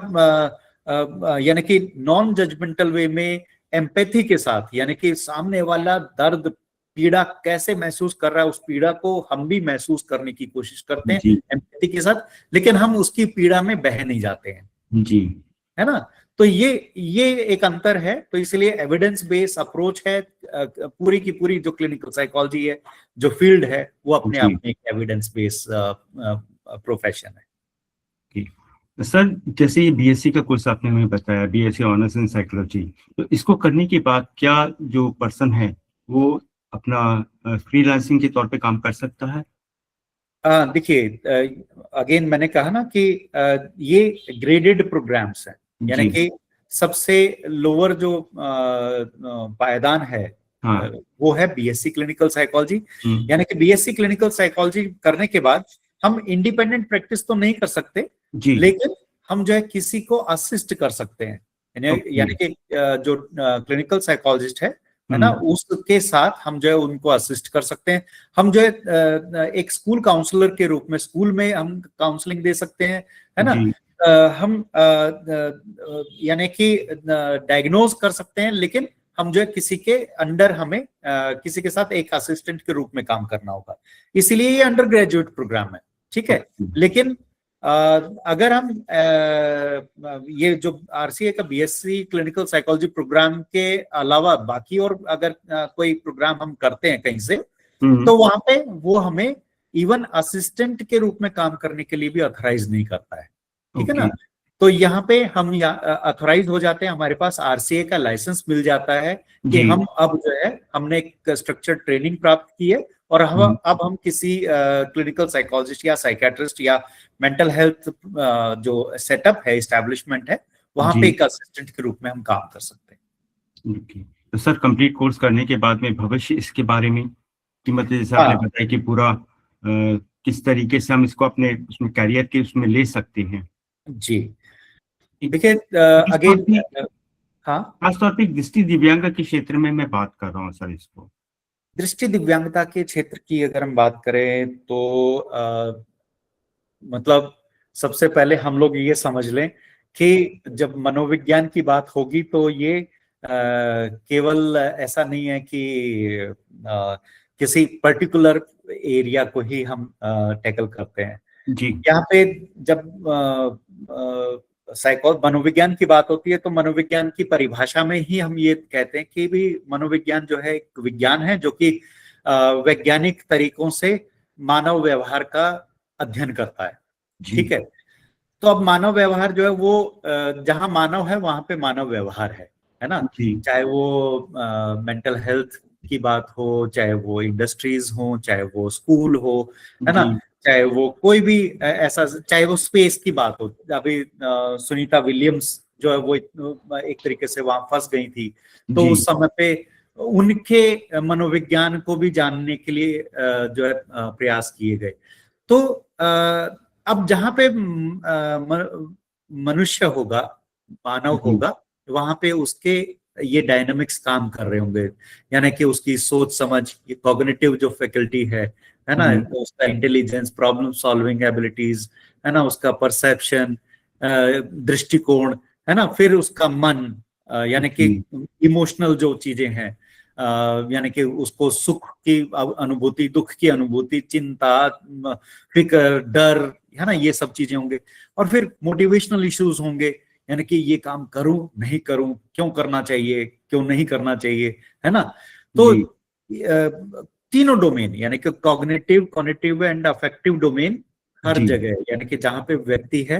यानी कि नॉन जजमेंटल वे में एम्पैथी के साथ, यानी कि सामने वाला दर्द पीड़ा कैसे महसूस कर रहा है, उस पीड़ा को हम भी महसूस करने की कोशिश करते हैं एम्पैथी के साथ, लेकिन हम उसकी पीड़ा में बह नहीं जाते हैं, है ना। तो ये एक अंतर है। तो इसलिए एविडेंस बेस्ड अप्रोच है, पूरी की पूरी जो क्लिनिकल साइकोलॉजी है, जो फील्ड है, वो अपने आप जी में एक एविडेंस बेस्ड प्रोफेशन है। जी। सर, जैसे ये बीएससी का कोर्स आपने हमें बताया, बीएससी ऑनर्स इन साइकोलॉजी, तो इसको करने के बाद क्या जो पर्सन है वो अपना फ्रीलांसिंग के तौर पे काम कर सकता है? देखिए, अगेन मैंने कहा ना कि ये ग्रेडेड प्रोग्राम्स हैं, यानी जी। कि सबसे लोअर जो पायदान है, हाँ। वो है बीएससी क्लिनिकल साइकोलॉजी। हम्म, यानी कि बीएससी क्लिनिकल साइकोलॉजी करने के बाद हम इंडिपेंडेंट प्रैक्टिस तो नहीं कर सकते, जी। लेकिन हम जो है किसी को असिस्ट कर सकते हैं। ओके। यानी कि जो क्लिनिकल साइकोलॉजिस्ट है ना, हम्म, उसके साथ हम जो है उनको असिस्ट कर सकते हैं। हम जो है एक स्कूल काउंसलर के रूप में स्कूल में हम काउंसलिंग दे सकते हैं, है ना। जी हम यानी कि डायग्नोज कर सकते हैं, लेकिन हम जो है किसी के अंडर हमें किसी के साथ एक असिस्टेंट के रूप में काम करना होगा। इसलिए ये अंडर ग्रेजुएट प्रोग्राम है, ठीक है। ओके। लेकिन अगर हम ये जो आरसीए का बीएससी क्लिनिकल साइकोलॉजी प्रोग्राम के अलावा बाकी और अगर कोई प्रोग्राम हम करते हैं कहीं से, तो वहां पे वो हमें इवन असिस्टेंट के रूप में काम करने के लिए भी ऑथराइज नहीं करता है, ठीक है ना। ओके। तो यहाँ पे हम ऑथराइज हो जाते हैं, हमारे पास आरसीए का लाइसेंस मिल जाता है कि जी। हम अब जो है हमने एक स्ट्रक्चर्ड ट्रेनिंग प्राप्त की है, और अब हम किसी क्लिनिकल साइकोलॉजिस्ट या साइकेट्रिस्ट या मेंटल हेल्थ जो सेटअप है, एस्टैब्लिशमेंट है, वहां जी। पे एक असिस्टेंट के रूप में हम काम कर सकते हैं। ओके। तो सर, कंप्लीट कोर्स करने के बाद में भविष्य इसके बारे में कि मतलब जैसे आपने हाँ बताया कि पूरा किस तरीके से हम इसको अपने उसमें कैरियर के उसमें ले सकते हैं। जी, एक देखिए खास तौर अगेन, पे हाँ, खास तौर पे दृष्टि दिव्यांग के क्षेत्र में मैं बात कर रहा हूँ सर इसको। दृष्टि दिव्यांगता के क्षेत्र की अगर हम बात करें तो मतलब सबसे पहले हम लोग ये समझ लें कि जब मनोविज्ञान की बात होगी तो ये केवल ऐसा नहीं है कि किसी पर्टिकुलर एरिया को ही हम टैकल करते हैं। जी यहाँ पे जब मनोविज्ञान की बात होती है तो मनोविज्ञान की परिभाषा में ही हम ये कहते हैं कि भी मनोविज्ञान जो है एक विज्ञान है जो कि वैज्ञानिक तरीकों से मानव व्यवहार का अध्ययन करता है, जी ठीक है। तो अब मानव व्यवहार जो है वो जहां मानव है वहां पे मानव व्यवहार है ना। जी चाहे वो मेंटल हेल्थ की बात हो, चाहे वो इंडस्ट्रीज हो, चाहे वो स्कूल हो, है ना, जी चाहे वो कोई भी ऐसा, चाहे वो स्पेस की बात हो। अभी सुनीता विलियम्स जो है वो एक तरीके से वहां फंस गई थी, तो जी उस समय पे उनके मनोविज्ञान को भी जानने के लिए जो है प्रयास किए गए। तो अब जहां पे मनुष्य होगा, मानव जी होगा, वहां पे उसके ये डायनामिक्स काम कर रहे होंगे, यानी कि उसकी सोच समझ, कॉग्निटिव जो फैकल्टी है ना, जी उसका इंटेलिजेंस, प्रॉब्लम सॉल्विंग एबिलिटीज, है ना, उसका परसेप्शन, दृष्टिकोण, है ना, फिर उसका मन, यानी कि जी इमोशनल जो चीजें हैं, यानी कि उसको सुख की अनुभूति, दुख की अनुभूति, चिंता, फिक्र, डर, है ना, ये सब चीजें होंगे। और फिर मोटिवेशनल इश्यूज होंगे, यानी कि ये काम करूं नहीं करूं, क्यों करना चाहिए, क्यों नहीं करना चाहिए, है ना। तो जी तीनों डोमेन, यानी कि cognitive, cognitive and affective domain हर जी जगह, यानी कि जहां पे व्यक्ति है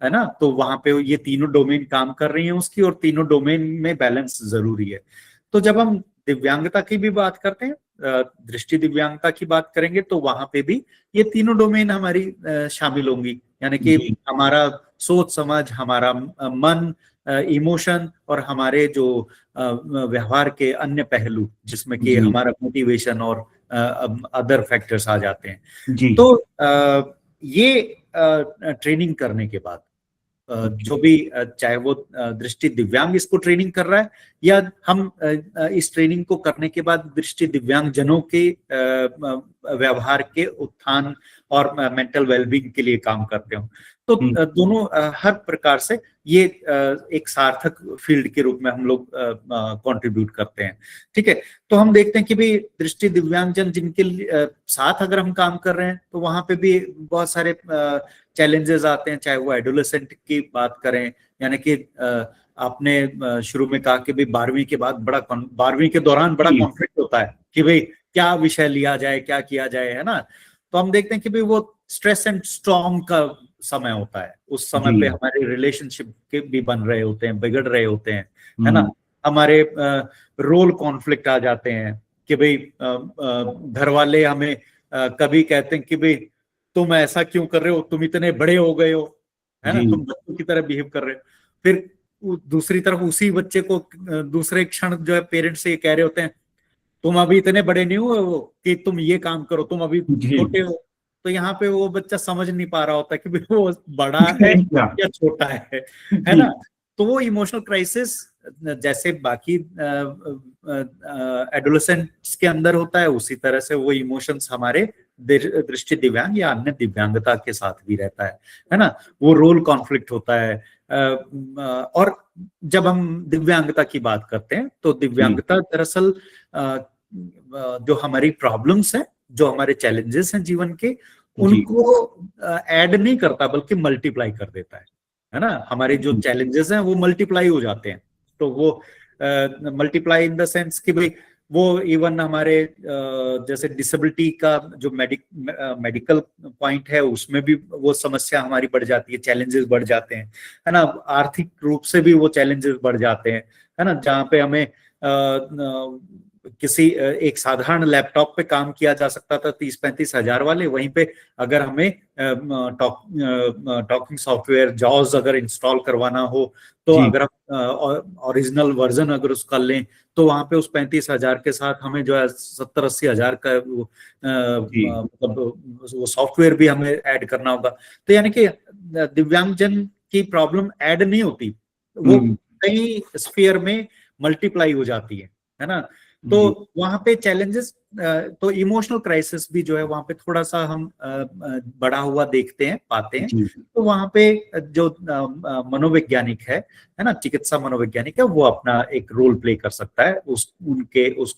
ना, तो वहां पे ये तीनों डोमेन काम कर रही हैं उसकी, और तीनों डोमेन में बैलेंस जरूरी है। तो जब हम दिव्यांगता की भी बात करते हैं, दृष्टि दिव्यांगता की बात करेंगे, तो वहां पे भी ये तीनों डोमेन हमारी शामिल होंगी, यानी कि जी हमारा सोच समझ, हमारा मन, इमोशन, और हमारे जो व्यवहार के अन्य पहलू, जिसमें कि जी हमारा मोटिवेशन और अदर फैक्टर्स आ जाते हैं। जी तो ये ट्रेनिंग करने के बाद जो भी चाहे वो दृष्टि दिव्यांग इसको ट्रेनिंग कर रहा है, या हम इस ट्रेनिंग को करने के बाद दृष्टि दिव्यांग जनों के व्यवहार के उत्थान और मेंटल वेलबींग के लिए काम करते हो, तो दोनों हर प्रकार से ये एक सार्थक फील्ड के रूप में हम लोग कंट्रीब्यूट करते हैं। ठीक है, तो हम देखते हैं कि भाई दृष्टि दिव्यांगजन जिनके साथ अगर हम काम कर रहे हैं तो वहां पे भी बहुत सारे चैलेंजेस आते हैं, चाहे वो एडोलेसेंट की बात करें, यानी कि आपने शुरू में कहा कि भाई 12वीं के बाद 12वीं के दौरान बड़ा कॉन्फ्लिक्ट होता है कि भाई क्या विषय लिया जाए, क्या किया जाए, है ना। तो हम देखते हैं कि भाई वो स्ट्रेस एंड स्टॉर्म का समय होता है। उस समय पे हमारे रिलेशनशिप के भी बन रहे होते हैं, बिगड़ रहे होते हैं, है ना। हमारे रोल कॉन्फ्लिक्ट आ जाते हैं कि भाई घर वाले हमें कभी कहते हैं कि भाई तुम ऐसा क्यों कर रहे हो, तुम इतने बड़े हो गए हो, है ना, तुम बच्चों की तरह बिहेव कर रहे हो। फिर दूसरी तरफ उसी बच्चे को दूसरे क्षण जो है पेरेंट्स से ये कह रहे होते हैं तुम अभी इतने बड़े नहीं हो कि तुम ये काम करो, तुम अभी छोटे हो। तो यहाँ पे वो बच्चा समझ नहीं पा रहा होता कि वो बड़ा है या छोटा है ना। तो वो इमोशनल क्राइसिस जैसे बाकी एडोलेसेंट्स के अंदर होता है, उसी तरह से वो इमोशंस हमारे दृष्टि दिव्यांग या अन्य दिव्यांगता के साथ भी रहता है ना। वो रोल कॉन्फ्लिक्ट होता है। और जब हम दिव्यांगता की बात करते हैं तो दिव्यांगता दरअसल जो हमारी प्रॉब्लम्स हैं, जो हमारे चैलेंजेस हैं जीवन के, उनको ऐड नहीं करता बल्कि मल्टीप्लाई कर देता है ना। हमारे जो चैलेंजेस हैं वो मल्टीप्लाई हो जाते हैं। तो वो मल्टीप्लाई इन द सेंस कि भाई वो इवन हमारे जैसे डिसेबिलिटी का जो मेडिकल पॉइंट है उसमें भी वो समस्या हमारी बढ़ जाती है, चैलेंजेस बढ़ जाते हैं, है ना। आर्थिक रूप से भी वो चैलेंजेस बढ़ जाते हैं, है ना। जहाँ पे हमें किसी एक साधारण लैपटॉप पे काम किया जा सकता था 30-35 हजार वाले, वहीं पे अगर हमें टॉकिंग सॉफ्टवेयर जॉज अगर इंस्टॉल करवाना हो तो अगर हम ओरिजिनल वर्जन अगर उसका लें तो वहां पे उस 35,000 के साथ हमें जो है 70-80 हजार का मतलब वो सॉफ्टवेयर भी हमें ऐड करना होगा। तो यानी कि दिव्यांगजन की प्रॉब्लम ऐड नहीं होती, वो कई स्फीयर में मल्टीप्लाई हो जाती है ना। तो वहां पे चैलेंजेस, तो इमोशनल क्राइसिस भी जो है वहां पे थोड़ा सा हम बढ़ा हुआ देखते हैं, पाते हैं। तो वहां पे जो मनोवैज्ञानिक है ना, चिकित्सा मनोवैज्ञानिक है, वो अपना एक रोल प्ले कर सकता है उस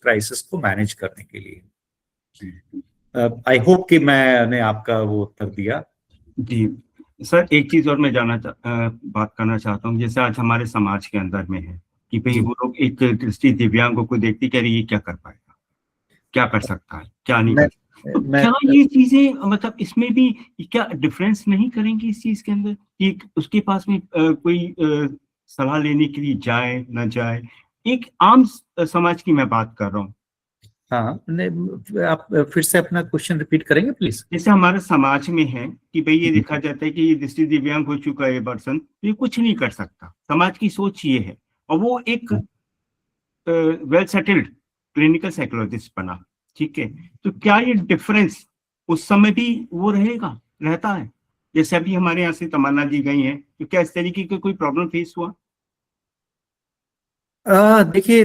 क्राइसिस को मैनेज करने के लिए। आई होप कि मैंने आपका वो उत्तर दिया। जी सर, एक चीज और मैं बात करना चाहता हूँ। जैसे आज हमारे समाज के अंदर में है कि भाई वो लोग एक दृष्टि दिव्यांगों को देखते कह रही है क्या कर पाएगा, क्या कर सकता है, क्या नहीं कर सकता। तो क्या ये चीजें मतलब इसमें भी क्या डिफरेंस नहीं करेंगी इस चीज के अंदर कि उसके पास में कोई सलाह लेने के लिए जाए ना जाए? एक आम समाज की मैं बात कर रहा हूँ। हाँ, आप फिर से अपना क्वेश्चन रिपीट करेंगे प्लीज। जैसे हमारे समाज में है कि भाई ये देखा जाता है कि ये दृष्टि दिव्यांग हो चुका है पर्सन, ये कुछ नहीं कर सकता। समाज की सोच ये है, और वो एक वेल सेटल्ड क्लिनिकल साइकोलॉजिस्ट बना, ठीक है। तो क्या ये डिफरेंस उस समय भी वो रहता है? जैसे अभी हमारे यहाँ से तमन्ना जी गई हैं, तो क्या इस तरीके का कोई प्रॉब्लम फेस हुआ? देखिए,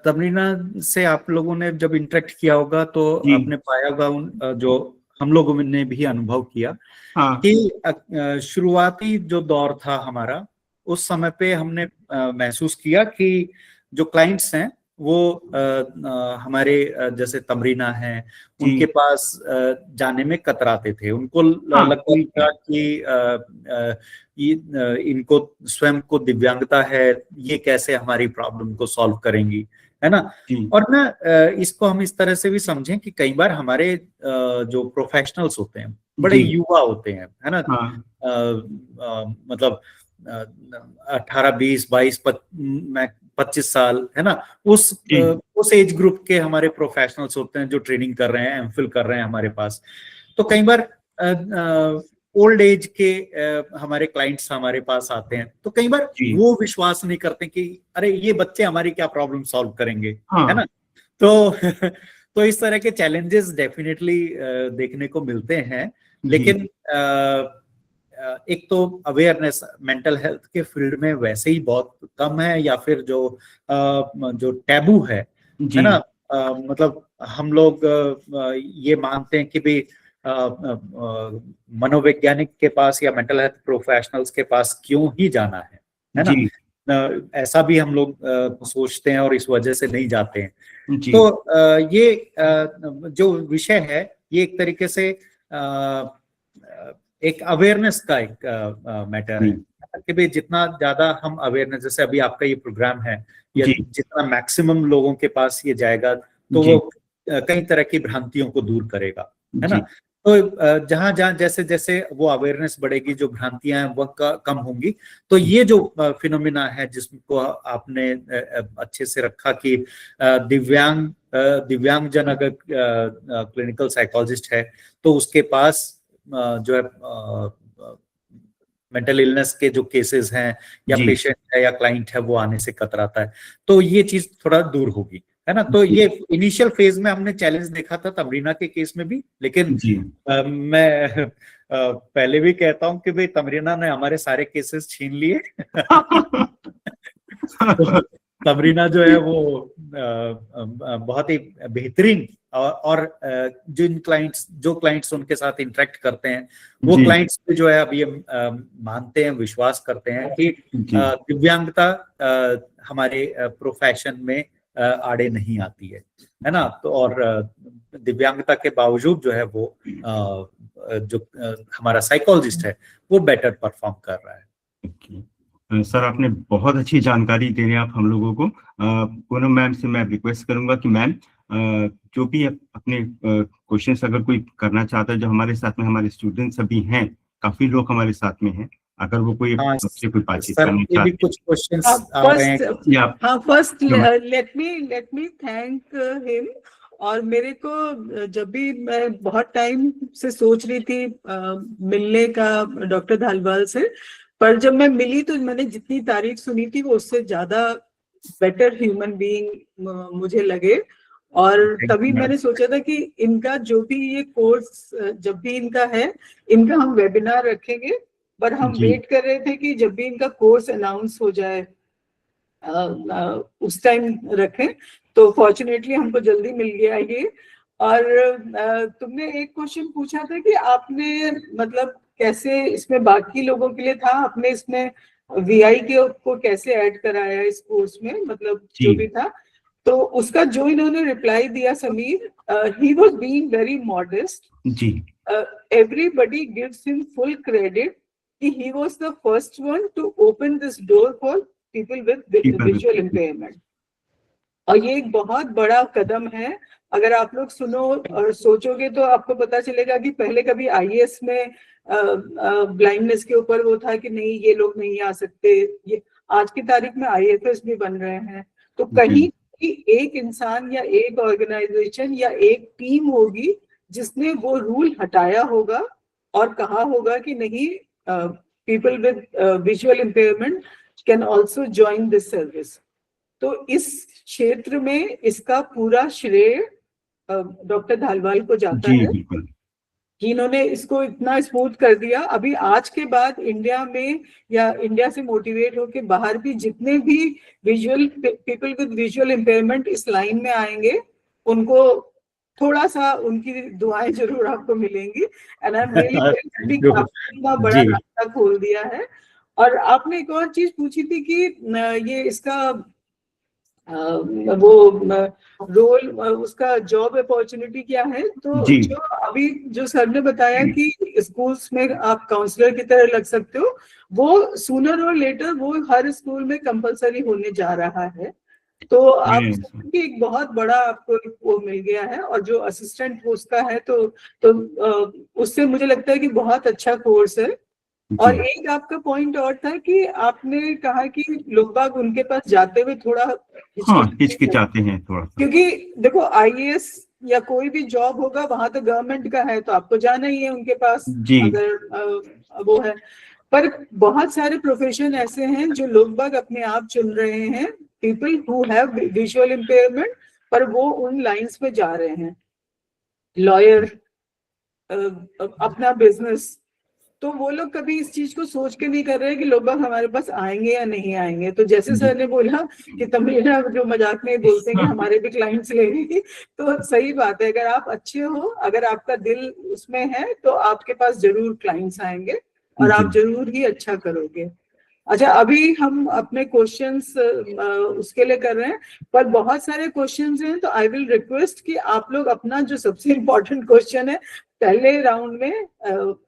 तमरीना से आप लोगों ने जब इंटरेक्ट किया होगा तो आपने पाया होगा, जो हम लोगों ने भी अनुभव किया कि शुरुआती जो दौर था हमारा, उस समय पे हमने महसूस किया कि जो क्लाइंट्स हैं वो हमारे जैसे तमरीना है, उनके पास जाने में कतराते थे। उनको लगता था कि इनको स्वयं को दिव्यांगता है, ये कैसे हमारी प्रॉब्लम को सॉल्व करेंगी, है ना। और ना इसको हम इस तरह से भी समझें कि कई बार हमारे जो प्रोफेशनल्स होते हैं बड़े युवा होते हैं, है ना। मतलब 18, 20, 22, 25 साल, है ना, उस एज ग्रुप के हमारे प्रोफेशनल्स होते हैं जो ट्रेनिंग कर रहे हैं, एमफिल कर रहे हैं हमारे पास। तो कई बार ओल्ड एज के हमारे क्लाइंट्स हमारे पास आते हैं, तो कई बार वो विश्वास नहीं करते कि अरे ये बच्चे हमारी क्या प्रॉब्लम सॉल्व करेंगे, है ना। तो इस तरह के चैलेंजेस डेफिनेटली देखने को मिलते हैं। लेकिन एक तो अवेयरनेस मेंटल हेल्थ के फील्ड में वैसे ही बहुत कम है, या फिर जो टैबू है ना। मतलब हम लोग ये मानते हैं कि भाई मनोवैज्ञानिक के पास या मेंटल हेल्थ प्रोफेशनल्स के पास क्यों ही जाना है ना? जी ऐसा भी हम लोग सोचते हैं और इस वजह से नहीं जाते हैं। जी तो ये जो विषय है ये एक तरीके से एक अवेयरनेस का एक मैटर है कि भाई जितना ज्यादा हम अवेयरनेस, जैसे अभी आपका ये प्रोग्राम है, या जी जितना मैक्सिमम लोगों के पास ये जाएगा तो जी वो कई तरह की भ्रांतियों को दूर करेगा, है ना? जी तो जहां जहां जैसे जैसे वो अवेयरनेस बढ़ेगी, जो भ्रांतियां हैं वो कम होंगी। तो ये जो फिनोमिना है जिसको आपने अच्छे से रखा कि दिव्यांग जन अगर क्लिनिकल साइकोलॉजिस्ट है तो उसके पास जो है मेंटल इलनेस के जो केसेस हैं या जी पेशेंट है या क्लाइंट है वो आने से कतराता है, तो ये चीज थोड़ा दूर होगी, है ना? तो ये इनिशियल फेज में हमने चैलेंज देखा था तमरीना के केस में भी, लेकिन जी मैं पहले भी कहता हूं कि भाई तमरीना ने हमारे सारे केसेस छीन लिए। तो तमरीना जो है वो बहुत ही बेहतरीन और जो क्लाइंट्स उनके साथ इंटरेक्ट करते हैं वो जी क्लाइंट्स जो है अब ये मानते हैं, विश्वास करते हैं कि दिव्यांगता हमारे प्रोफेशन में आड़े नहीं आती है ना? तो और दिव्यांगता के बावजूद जो है वो जो हमारा साइकोलॉजिस्ट है वो बेटर परफॉर्म कर रहा है। सर आपने बहुत अच्छी जानकारी दे रहे हैं आप हम लोगों को। पूनम मैम से मैं रिक्वेस्ट करूंगा कि मैम जो भी अपने क्वेश्चंस अगर कोई करना चाहता है, जो हमारे साथ में हमारे स्टूडेंट्स अभी हैं, काफी लोग हमारे साथ में हैं, अगर वो कोई आपसे कोई बातचीत करना चाहते हैं। कुछ क्वेश्चंस आ रहे हैं। First let me thank him. और मेरे को जब भी मैं बहुत टाइम से सोच रही थी मिलने का डॉक्टर धालीवाल से, पर जब मैं मिली तो मैंने जितनी तारीफ सुनी थी वो उससे ज्यादा बेटर ह्यूमन बीइंग मुझे लगे। और तभी मैंने सोचा था कि इनका जो भी ये कोर्स जब भी इनका है, इनका हम वेबिनार रखेंगे। पर हम वेट कर रहे थे कि जब भी इनका कोर्स अनाउंस हो जाए उस टाइम रखें, तो फॉर्चुनेटली हमको जल्दी मिल गया ये। और तुमने एक क्वेश्चन पूछा था कि आपने मतलब कैसे इसमें बाकी लोगों के लिए था, आपने इसमें वीआई को कैसे ऐड कराया इस कोर्स में, मतलब जो भी था। तो उसका जो इन्होंने रिप्लाई दिया Sameer, he was being very modest जी। Everybody gives him full credit कि he was the first one to open this door for people with visual impairment. और ये एक बहुत बड़ा कदम है। अगर आप लोग सुनो और सोचोगे तो आपको पता चलेगा कि पहले कभी आईएएस में ब्लाइंडनेस के ऊपर वो था कि नहीं ये लोग नहीं आ सकते, ये आज की तारीख में आईएफएस भी बन रहे हैं। तो कहीं एक इंसान या एक ऑर्गेनाइजेशन या एक टीम होगी जिसने वो रूल हटाया होगा और कहा होगा कि नहीं, people with visual impairment can also join this service. तो इस क्षेत्र में इसका पूरा श्रेय डॉक्टर धालीवाल को जाता है कि इन्होंने इसको इतना स्मूथ कर दिया। अभी आज के बाद इंडिया में या इंडिया से मोटिवेट होकर बाहर भी जितने भी पीपल विद विजुअल इम्पेयरमेंट इस लाइन में आएंगे, उनको थोड़ा सा उनकी दुआएं जरूर आपको मिलेंगी। एंड आई एम रियली इतना बड़ा रास्ता खोल दिया है। और आपने एक और चीज पूछी थी कि ये इसका वो रोल, उसका जॉब अपॉर्चुनिटी क्या है। तो जो अभी जो सर ने बताया कि स्कूल्स में आप काउंसलर की तरह लग सकते हो, वो सूनर और लेटर वो हर स्कूल में कंपलसरी होने जा रहा है। तो आप एक बहुत बड़ा आपको वो मिल गया है। और जो असिस्टेंट उसका है तो उससे मुझे लगता है कि बहुत अच्छा कोर्स है। और एक आपका पॉइंट और था कि आपने कहा कि लोग बाग उनके पास जाते हुए थोड़ा हिचकिचाते हैं थोड़ा, क्योंकि देखो आईएएस या कोई भी जॉब होगा वहां तो गवर्नमेंट का है, तो आपको जाना ही है उनके पास अगर वो है। पर बहुत सारे प्रोफेशन ऐसे हैं जो लोग बाग अपने आप चुन रहे हैं, people who have visual impairment, पर वो उन लाइंस में जा रहे हैं। लॉयर, अपना बिजनेस, तो वो लोग कभी इस चीज को सोच के नहीं कर रहे कि लोग बाग हमारे पास आएंगे या नहीं आएंगे। तो जैसे सर ने बोला कि तमीरा जो मजाक में बोलते हैं कि हमारे भी क्लाइंट्स लेंगे, तो सही बात है। अगर आप अच्छे हो, अगर आपका दिल उसमें है, तो आपके पास जरूर क्लाइंट्स आएंगे और आप जरूर ही अच्छा करोगे। अच्छा, अभी हम अपने क्वेश्चंस उसके लिए कर रहे हैं, पर बहुत सारे क्वेश्चंस हैं, तो आई विल रिक्वेस्ट कि आप लोग अपना जो सबसे इम्पोर्टेंट क्वेश्चन है पहले राउंड में,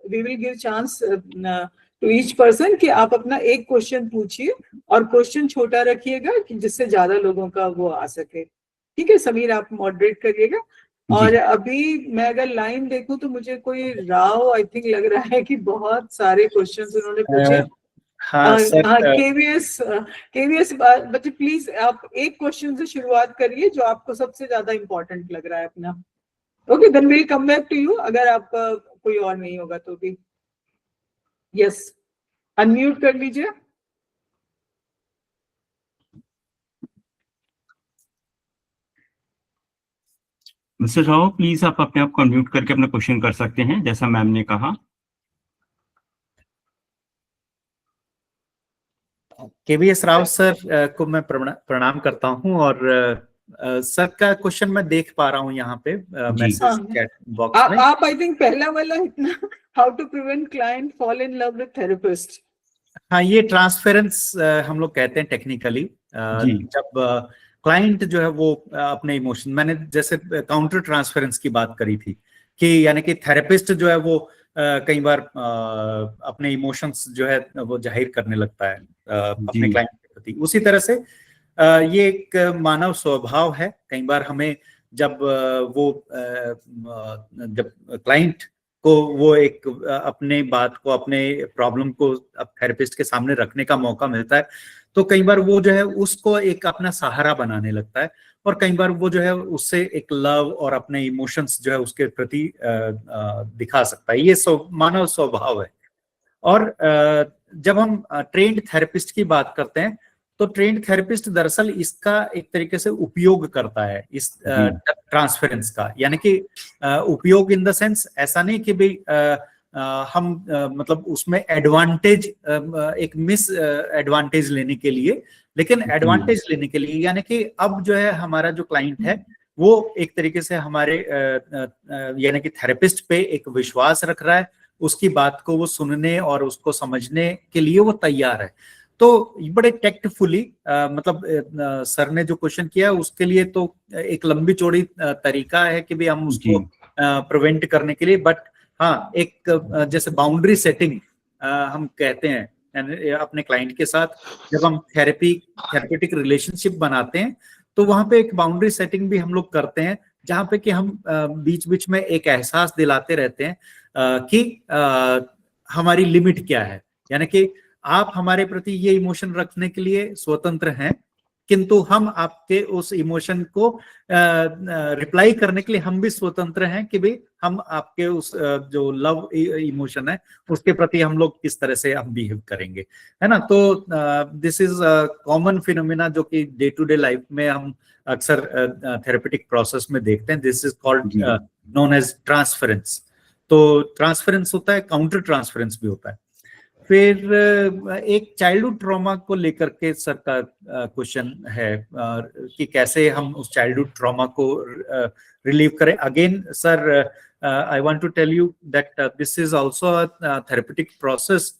we will give chance to each person कि आप अपना एक क्वेश्चन पूछिए और क्वेश्चन छोटा रखिएगा कि जिससे ज्यादा लोगों का वो आ सके। ठीक है समीर, आप मॉडरेट करिएगा। और अभी मैं अगर लाइन देखूं तो मुझे कोई राव आई थिंक लग रहा है कि बहुत सारे क्वेश्चंस उन्होंने पूछे। हाँ सर, केवीएस बच्चे प्लीज आप एक क्वेश्चन से शुरुआत करिए जो आपको सबसे ज्यादा इम्पोर्टेंट लग रहा है अपना। Okay, then will come back to you अगर आपका कोई और नहीं होगा तो भी। यस, अनम्यूट कर लीजिए। मिस्टर राव, प्लीज आप अपने आप को अनम्यूट करके अपना क्वेश्चन कर सकते हैं, जैसा मैम ने कहा। केवीएस राव सर को मैं प्रणाम करता हूं, और सर का क्वेश्चन मैं देख पा रहा हूं यहाँ पे मैसेज चैट बॉक्स में। आप आई थिंक पहला वाला इतना, how to prevent client fall in love with therapist. हाँ, ये ट्रांसफेरेंस हम लोग कहते हैं टेक्निकली। जब क्लाइंट जो है वो अपने इमोशन, मैंने जैसे काउंटर ट्रांसफेरेंस की बात करी थी कि यानी कि थेरेपिस्ट जो है वो कई बार अपने इमोशंस जो है वो जाहिर करने लगता है अपने क्लाइंट के प्रति। उसी तरह से ये एक मानव स्वभाव है। कई बार हमें जब जब क्लाइंट को वो एक अपने बात को, अपने प्रॉब्लम को अब थेरेपिस्ट के सामने रखने का मौका मिलता है, तो कई बार वो जो है उसको एक अपना सहारा बनाने लगता है, और कई बार वो जो है उससे एक लव और अपने इमोशंस जो है उसके प्रति दिखा सकता है। ये मानव स्वभाव है। और जब हम ट्रेन्ड थेरेपिस्ट की बात करते हैं, तो ट्रेन्ड थेरेपिस्ट दरअसल इसका एक तरीके से उपयोग करता है, इस ट्रांसफरेंस का। यानी कि उपयोग इन द सेंस, ऐसा नहीं कि भाई हम मतलब उसमें एडवांटेज, एक मिस एडवांटेज लेने के लिए, लेकिन एडवांटेज लेने के लिए, यानी कि अब जो है हमारा जो क्लाइंट है वो एक तरीके से हमारे यानी कि थेरेपिस्ट पे एक विश्वास रख रहा है, उसकी बात को वो सुनने और उसको समझने के लिए वो तैयार है। तो बड़े टेक्टफुली मतलब सर ने जो क्वेश्चन किया उसके लिए तो एक लंबी चौड़ी तरीका है कि भी हम उसको प्रिवेंट करने के लिए, बट हाँ, एक जैसे बाउंड्री सेटिंग हम कहते हैं अपने क्लाइंट के साथ। जब हम थेरेपेटिक रिलेशनशिप बनाते हैं तो वहां पे एक बाउंड्री सेटिंग भी हम लोग करते हैं, जहां पे कि हम बीच बीच में एक एहसास दिलाते रहते हैं कि हमारी लिमिट क्या है। यानी कि आप हमारे प्रति ये इमोशन रखने के लिए स्वतंत्र हैं, किंतु हम आपके उस इमोशन को रिप्लाई करने के लिए हम भी स्वतंत्र हैं कि भाई हम आपके उस जो लव इमोशन है उसके प्रति हम लोग किस तरह से हम बिहेव करेंगे, है ना। तो दिस इज कॉमन फिनोमेना जो कि डे टू डे लाइफ में हम अक्सर थेरेपेटिक प्रोसेस में देखते हैं। This is called known as transference. तो ट्रांसफरेंस होता है, काउंटर ट्रांसफरेंस भी होता है। फिर एक चाइल्डहुड ट्रॉमा को लेकर के सर का क्वेश्चन है कि कैसे हम उस चाइल्डहुड ट्रॉमा को रिलीव करें। Again sir, I want to tell you that this is also a therapeutic process.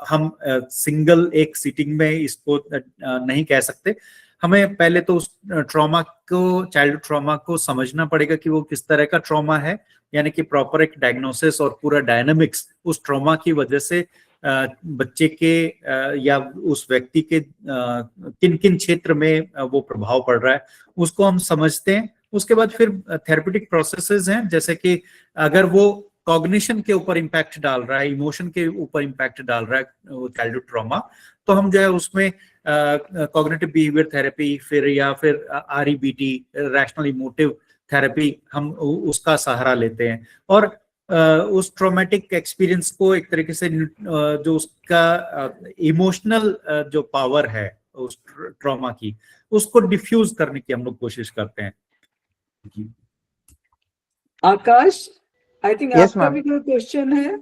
हम सिंगल एक सीटिंग में इसको नहीं कह सकते। हमें पहले तो उस ट्रॉमा को, चाइल्डहुड ट्रॉमा को समझना पड़ेगा कि वो किस तरह का ट्रॉमा है, यानी कि प्रॉपर एक डायग्नोसिस और पूरा डायनामिक्स उस ट्रॉमा की वजह से बच्चे के या उस व्यक्ति के किन किन क्षेत्र में वो प्रभाव पड़ रहा है उसको हम समझते हैं। उसके बाद फिर थेरेपेटिक प्रोसेसेस हैं, जैसे कि अगर वो कॉग्निशन के ऊपर इम्पैक्ट डाल रहा है, इमोशन के ऊपर इम्पैक्ट डाल रहा है चाइल्डहुड ट्रॉमा, तो हम जो है उसमें कॉग्निटिव बिहेवियर थेरेपी फिर या फिर REBT, रैशनल इमोटिव थेरेपी, हम उसका सहारा लेते हैं। और उस ट्रॉमेटिक एक्सपीरियंस को एक तरीके से जो उसका इमोशनल जो पावर है उस ट्रॉमा की, उसको डिफ्यूज करने की हम लोग कोशिश करते हैं। आकाश, आई थिंक आपका भी कोई क्वेश्चन है?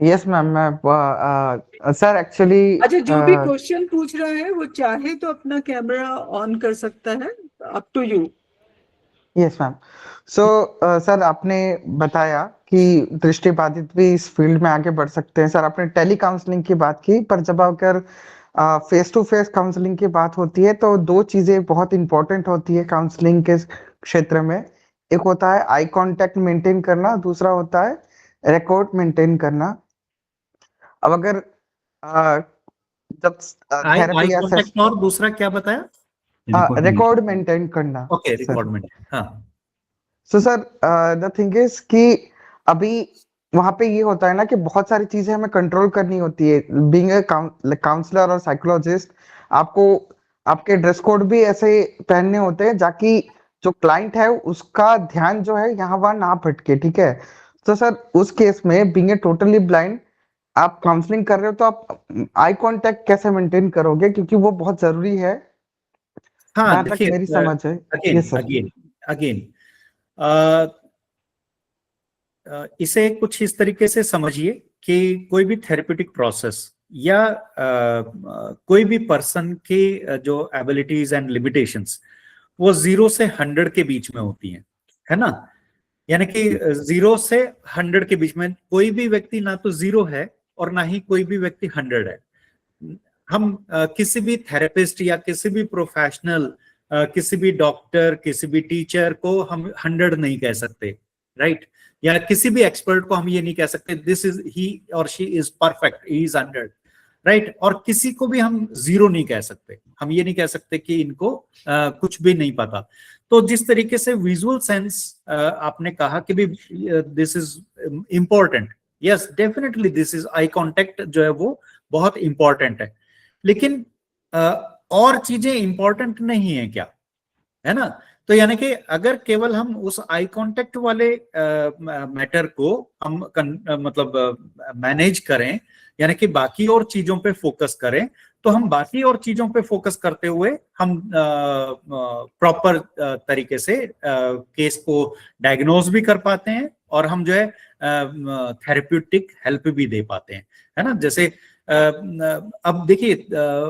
यस मैम, मैं सर एक्चुअली अच्छा, जो भी क्वेश्चन पूछ रहा है वो चाहे तो अपना कैमरा ऑन कर सकता है, up to you. Yes ma'am. So sir, आपने बताया कि दृष्टिबाधित भी इस फील्ड में आगे बढ़ सकते हैं। सर, आपने टेली काउंसलिंग की बात की, पर जब अगर फेस टू फेस काउंसलिंग की बात होती है तो दो चीजें बहुत इंपॉर्टेंट होती है काउंसलिंग के क्षेत्र में। एक होता है आई कांटेक्ट मेंटेन करना, दूसरा होता है रिकॉर्ड मेंटेन करना। अब अगर अ, जब आई थेरेपी या कांटेक्ट और दूसरा क्या बताया? रिकॉर्ड मेंटेन करना ओके, सर। रिकॉर्डमेंट, हाँ। So sir, the thing is कि अभी वहां पे ये होता है ना कि बहुत सारी चीजें हमें कंट्रोल करनी होती है। बीइंग अ काउंसलर और साइकोलॉजिस्ट, आपको आपके ड्रेस कोड भी ऐसे पहनने होते हैं जाकि जो क्लाइंट है उसका ध्यान जो है यहाँ वहां ना भटके, ठीक है। तो सर, उस केस में बीइंग ए टोटली ब्लाइंड, आप काउंसलिंग कर रहे हो तो आप आई कांटेक्ट कैसे मेंटेन करोगे, क्योंकि वो बहुत जरूरी है, हाँ जहां तक देखिए, मेरी समझ है। Again yes sir. Again again इसे कुछ इस तरीके से समझिए कि कोई भी थेरेप्यूटिक प्रोसेस या कोई भी पर्सन के जो एबिलिटीज एंड लिमिटेशंस, वो 0 से 100 के बीच में होती हैं, है ना। यानी कि 0 से 100 के बीच में कोई भी व्यक्ति ना तो 0 है और ना ही कोई भी व्यक्ति 100 है। हम किसी भी थेरेपिस्ट या किसी भी प्रोफेशनल, किसी भी डॉक्टर, किसी भी टीचर को हम 100 नहीं कह सकते, राइट। या किसी भी एक्सपर्ट को हम ये नहीं कह सकते दिस इज ही और she is perfect, he is 100, right. और किसी को भी हम 0 नहीं कह सकते, हम ये नहीं कह सकते कि इनको कुछ भी नहीं पता। तो जिस तरीके से विजुअल सेंस आपने कहा कि भी this is important, yes definitely this is eye contact जो है वो बहुत इंपॉर्टेंट है, लेकिन और चीजें इंपॉर्टेंट नहीं है क्या, है ना। तो यानी कि अगर केवल हम उस आई कांटेक्ट वाले मैटर को हम मतलब मैनेज करें, यानी कि बाकी और चीजों पे फोकस करें, तो हम बाकी और चीजों पे फोकस करते हुए हम प्रॉपर तरीके से केस को डायग्नोज भी कर पाते हैं और हम जो है थेरेप्यूटिक हेल्प भी दे पाते हैं, है ना। जैसे अब देखिए,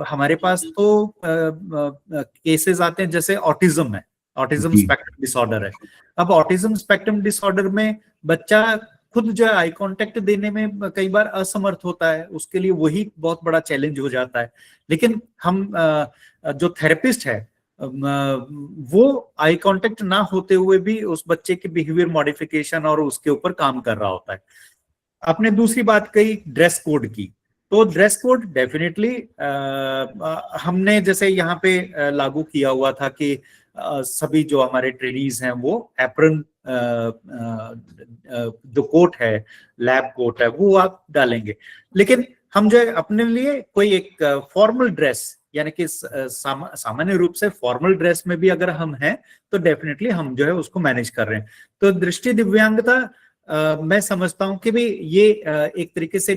हमारे पास तो केसेस आते हैं, जैसे ऑटिज्म है, ऑटिज्म स्पेक्ट्रम डिसऑर्डर है। अब ऑटिज्म स्पेक्ट्रम डिसऑर्डर में बच्चा खुद जो है आई कांटेक्ट देने में कई बार असमर्थ होता है, उसके लिए वही बहुत बड़ा चैलेंज हो जाता है। लेकिन हम जो थेरेपिस्ट है वो आई कांटेक्ट ना होते हुए भी उस बच्चे के बिहेवियर मॉडिफिकेशन और उसके ऊपर काम कर रहा होता है। आपने दूसरी बात कही ड्रेस कोड की, तो ड्रेस कोड डेफिनेटली हमने जैसे यहाँ पे लागू किया हुआ था कि सभी जो हमारे ट्रेनीज हैं वो एप्रन, जो कोट है, लैब कोट है, वो आप डालेंगे। लेकिन हम जो है अपने लिए कोई एक फॉर्मल ड्रेस, यानी कि सामान्य रूप से फॉर्मल ड्रेस में भी अगर हम हैं तो डेफिनेटली हम जो है उसको मैनेज कर रहे हैं। तो दृष्टि दिव्यांगता मैं समझता हूं कि भी ये एक तरीके से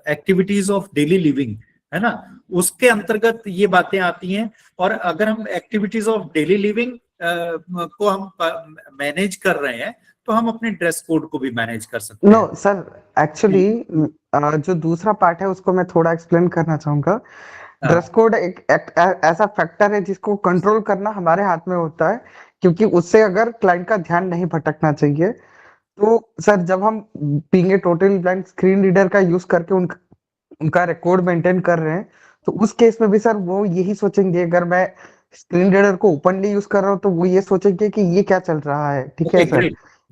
एक्टिविटीज ऑफ डेली लिविंग, है ना, उसके अंतर्गत ये बातें आती हैं। और अगर हम एक्टिविटीज ऑफ डेली लिविंग को हम मैनेज कर रहे हैं तो हम अपने ड्रेस कोड को भी मैनेज कर सकते हैं। नो सर, एक्चुअली जो दूसरा पार्ट है उसको मैं थोड़ा एक्सप्लेन करना चाहूंगा। ड्रेस कोड एक ऐसा फैक्टर है जिसको कंट्रोल करना हमारे हाथ में होता है, क्योंकि उससे अगर क्लाइंट का ध्यान नहीं भटकना चाहिए। तो सर, जब हम being a total blind screen reader का यूज करके उनका रिकॉर्ड मेंटेन कर रहे हैं, तो उस केस में भी सर वो यही सोचेंगे, अगर मैं स्क्रीन रीडर को ओपनली यूज कर रहा हूँ तो वो ये सोचेंगे कि ये क्या चल रहा है, ठीक है सर।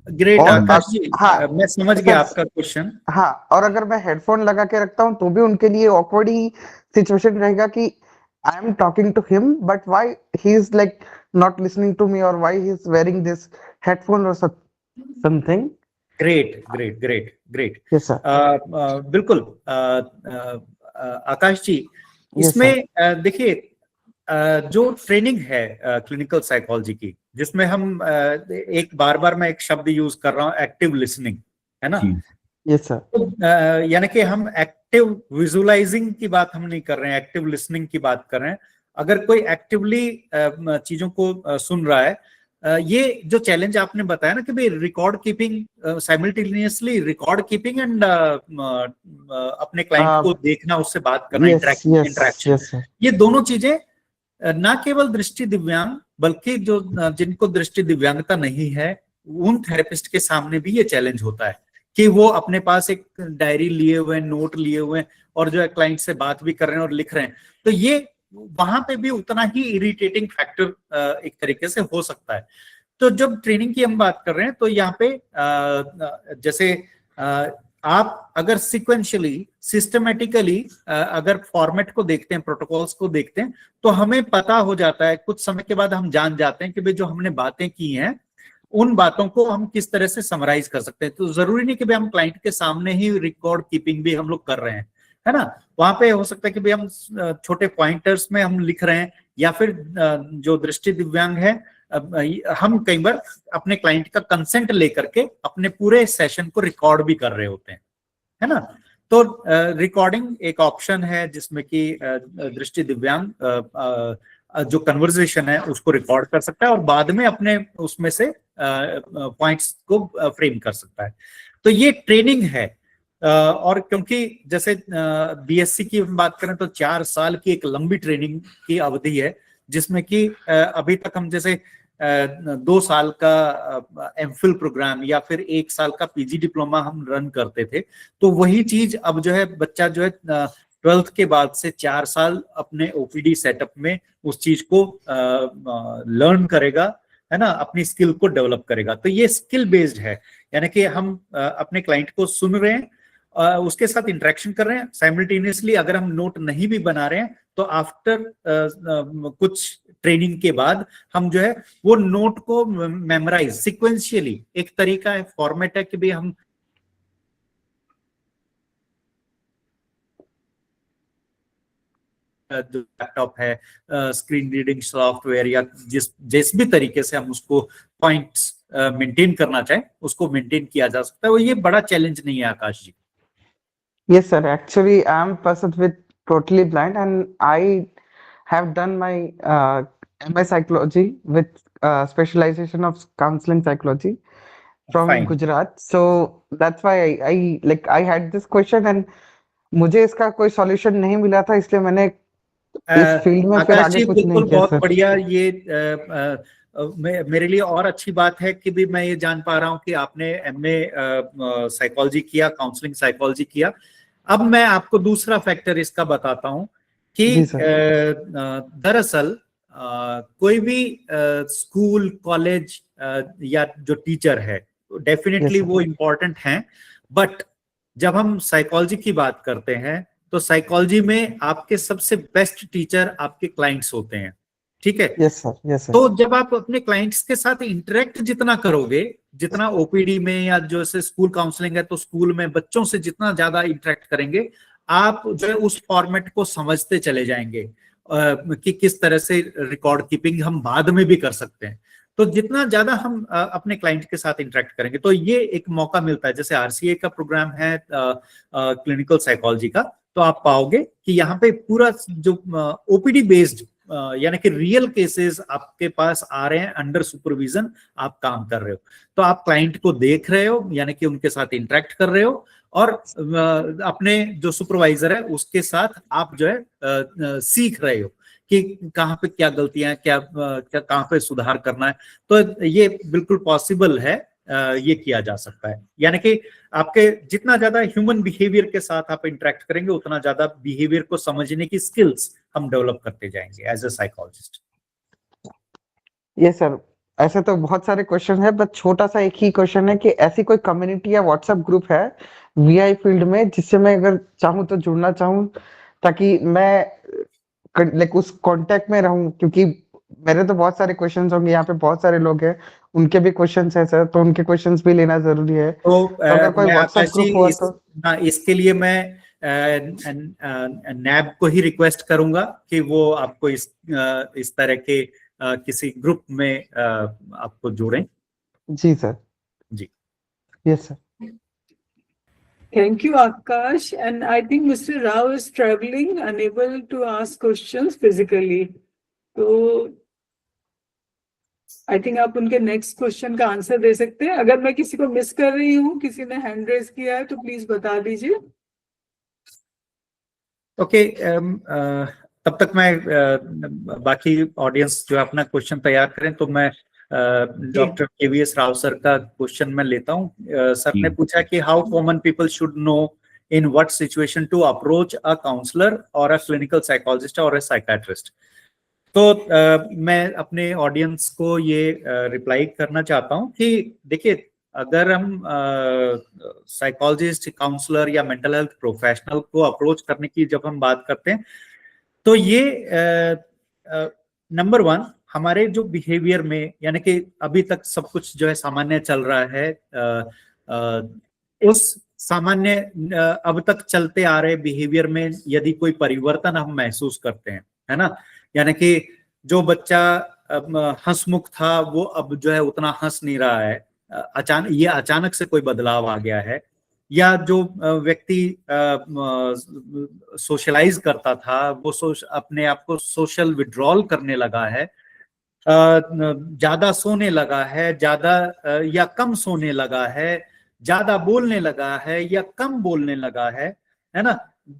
ग्रेट और आकाश जी, हाँ मैं समझ सर, गया आपका क्वेश्चन। हाँ, और अगर मैं हेडफोन लगा के रखता हूँ तो भी उनके लिए ऑकवर्ड ही सिचुएशन रहेगा कि I am talking to him but why he is like not listening to me, और why he is wearing this headphone और something. Great great great great. Yes sir. बिल्कुल आकाश जी, यस इसमें सर। देखिए जो training है clinical psychology की, जिसमें हम एक बार बार मैं एक शब्द यूज कर रहा हूँ, एक्टिव लिसनिंग, है ना। Yes sir. तो यानी कि हम एक्टिव विजुअलाइजिंग की बात हम नहीं कर रहे हैं, एक्टिव लिसनिंग की बात कर रहे हैं। अगर कोई एक्टिवली चीजों को सुन रहा है ये जो चैलेंज आपने बताया ना कि भाई record keeping, simultaneously record keeping and अपने क्लाइंट को देखना, उससे बात करना, इंटरेक्शन, ये दोनों चीजें ना केवल दृष्टि दिव्यांग बल्कि जो जिनको दृष्टि दिव्यांगता नहीं है उन थेरेपिस्ट के सामने भी ये चैलेंज होता है कि वो अपने पास एक डायरी लिए हुए, नोट लिए हुए और जो है क्लाइंट से बात भी कर रहे हैं और लिख रहे हैं। तो ये वहां पे भी उतना ही इरिटेटिंग फैक्टर एक तरीके से हो सकता है। तो जब ट्रेनिंग की हम बात कर रहे हैं तो यहाँ पे जैसे आप अगर सिक्वेंशियली, सिस्टमेटिकली अगर फॉर्मेट को देखते हैं, प्रोटोकॉल्स को देखते हैं, तो हमें पता हो जाता है, कुछ समय के बाद हम जान जाते हैं कि भाई जो हमने बातें की हैं उन बातों को हम किस तरह से समराइज कर सकते हैं। तो जरूरी नहीं कि भाई हम क्लाइंट के सामने ही रिकॉर्ड कीपिंग भी हम लोग कर रहे हैं, है ना। वहां पे हो सकता है कि भाई हम छोटे पॉइंटर्स में हम लिख रहे हैं, या फिर जो दृष्टि दिव्यांग है हम कई बार अपने क्लाइंट का कंसेंट लेकर के अपने पूरे सेशन को रिकॉर्ड भी कर रहे होते हैं, है ना। तो रिकॉर्डिंग एक ऑप्शन है जिसमें कि दृष्टि दिव्यांग जो कन्वर्सेशन है उसको रिकॉर्ड कर सकता है और बाद में अपने उसमें से पॉइंट्स को फ्रेम कर सकता है। तो ये ट्रेनिंग है। और क्योंकि जैसे बीएससी की हम बात करें तो 4 साल की एक लंबी ट्रेनिंग की अवधि है, जिसमें कि अभी तक हम जैसे 2 साल का एमफिल प्रोग्राम या फिर 1 साल का पीजी डिप्लोमा हम रन करते थे, तो वही चीज अब जो है बच्चा जो है 12th के बाद से 4 साल अपने ओपीडी सेटअप में उस चीज को लर्न करेगा, है ना, अपनी स्किल को डेवलप करेगा। तो ये स्किल बेस्ड है, यानी कि हम अपने क्लाइंट को सुन रहे हैं, उसके साथ इंटरेक्शन कर रहे हैं साइमल्टेनियसली। अगर हम नोट नहीं भी बना रहे हैं तो आफ्टर कुछ ट्रेनिंग के बाद हम जो है वो नोट को मेमोराइज सिक्वेंशियली, एक तरीका है, फॉर्मेट है कि भाई हम जो लैपटॉप है, स्क्रीन रीडिंग सॉफ्टवेयर या जिस भी तरीके से हम उसको पॉइंट्स मेंटेन करना चाहें उसको मेंटेन किया जा सकता है। वो ये बड़ा चैलेंज नहीं है आकाश जी। Yes, sir. Actually, I'm a person with totally blind, and I have done my MA psychology with specialization of counseling psychology from Fine. Gujarat. So that's why I had this question, and मुझे इसका कोई solution नहीं मिला था, इसलिए मैंने इस field में फिर आगे कुछ नहीं किया। बहुत बढ़िया। ये मेरे लिए और अच्छी बात है कि भी मैं ये जान पा रहा हूँ कि आपने एमए साइकोलॉजी किया, काउंसलिंग साइकोलॉजी किया। अब मैं आपको दूसरा फैक्टर इसका बताता हूँ कि दरअसल कोई भी स्कूल, कॉलेज या जो टीचर है डेफिनेटली वो इम्पोर्टेंट हैं, बट जब हम साइकोलॉजी की बात करते हैं तो साइकोलॉजी में आपके सबसे बेस्ट टीचर आपके क्लाइंट्स होते हैं, ठीक है। Yes sir. तो जब आप अपने क्लाइंट्स के साथ इंटरेक्ट जितना करोगे, जितना ओपीडी में या जो से स्कूल काउंसलिंग है तो स्कूल में बच्चों से जितना ज्यादा इंटरेक्ट करेंगे, आप जो है उस फॉर्मेट को समझते चले जाएंगे कि किस तरह से रिकॉर्ड कीपिंग हम बाद में भी कर सकते हैं। तो जितना ज्यादा हम अपने क्लाइंट के साथ इंटरेक्ट करेंगे तो ये एक मौका मिलता है। जैसे आरसीए का प्रोग्राम है क्लिनिकल साइकोलॉजी का, तो आप पाओगे कि यहाँ पे पूरा जो ओपीडी बेस्ड यानी कि रियल केसेस आपके पास आ रहे हैं, अंडर सुपरविजन आप काम कर रहे हो, तो आप क्लाइंट को देख रहे हो, यानी कि उनके साथ इंटरेक्ट कर रहे हो, और अपने जो सुपरवाइजर है उसके साथ आप जो है सीख रहे हो कि कहाँ पे क्या गलतियां हैं, क्या कहाँ पे सुधार करना है। तो ये बिल्कुल पॉसिबल है, ये किया जा सकता है। यानी कि आपके जितना ज्यादा ह्यूमन बिहेवियर के साथ आप इंटरेक्ट करेंगे उतना ज्यादा बिहेवियर को समझने की स्किल्स हम डेवलप करते जाएंगे as a psychologist. Yes sir, ऐसे तो बहुत सारे क्वेश्चन है, बट छोटा सा एक ही क्वेश्चन है कि ऐसी कोई कम्युनिटी या व्हाट्सएप ग्रुप है वीआई फील्ड में जिससे मैं अगर चाहूँ तो जुड़ना चाहूँ, ताकि मैं लाइक उस कांटेक्ट में रहूं, क्योंकि मेरे तो बहुत सारे क्वेश्चंस होंगे, यहाँ पे बहुत सारे लोग हैं, उनके भी क्वेश्चंस है सर, तो उनके क्वेश्चंस भी लेना जरूरी है। तो अगर कोई व्हाट्सएप ग्रुप हुआ तो इसके लिए मैं नैब को ही रिक्वेस्ट करूंगा कि वो आपको इस तरह के किसी ग्रुप में आपको जोड़ें। जी सर। जी yes sir. Thank you, Akash. And I think Mr. Rao is traveling, unable to ask questions physically. So, I think आप उनके नेक्स्ट क्वेश्चन का आंसर दे सकते हैं। अगर मैं किसी को मिस कर रही हूँ, किसी ने हैंड रेज किया है तो प्लीज बता दीजिए। ओके, तब तक मैं बाकी ऑडियंस जो अपना क्वेश्चन तैयार करें, तो मैं डॉक्टर केवीएस राव सर का क्वेश्चन मैं लेता हूँ। सर ने पूछा कि how common people should know in what situation to approach a counsellor और अ क्लिनिकल साइकोलॉजिस्ट और अ साइकाट्रिस्ट। तो मैं अपने ऑडियंस को ये रिप्लाई करना चाहता हूँ कि देखिए, अगर हम साइकोलॉजिस्ट, काउंसलर या मेंटल हेल्थ प्रोफेशनल को अप्रोच करने की जब हम बात करते हैं, तो ये नंबर वन, हमारे जो बिहेवियर में, यानी कि अभी तक सब कुछ जो है सामान्य चल रहा है, उस सामान्य अब तक चलते आ रहे बिहेवियर में यदि कोई परिवर्तन हम महसूस करते हैं, है ना, यानी कि जो बच्चा हंसमुख था वो अब जो है उतना हंस नहीं रहा है, अचानक से कोई बदलाव आ गया है, या जो व्यक्ति सोशलाइज करता था वो अपने आप को सोशल विड्रॉल करने लगा है, ज्यादा सोने लगा है, ज्यादा या कम सोने लगा है, ज्यादा बोलने लगा है या कम बोलने लगा है ना,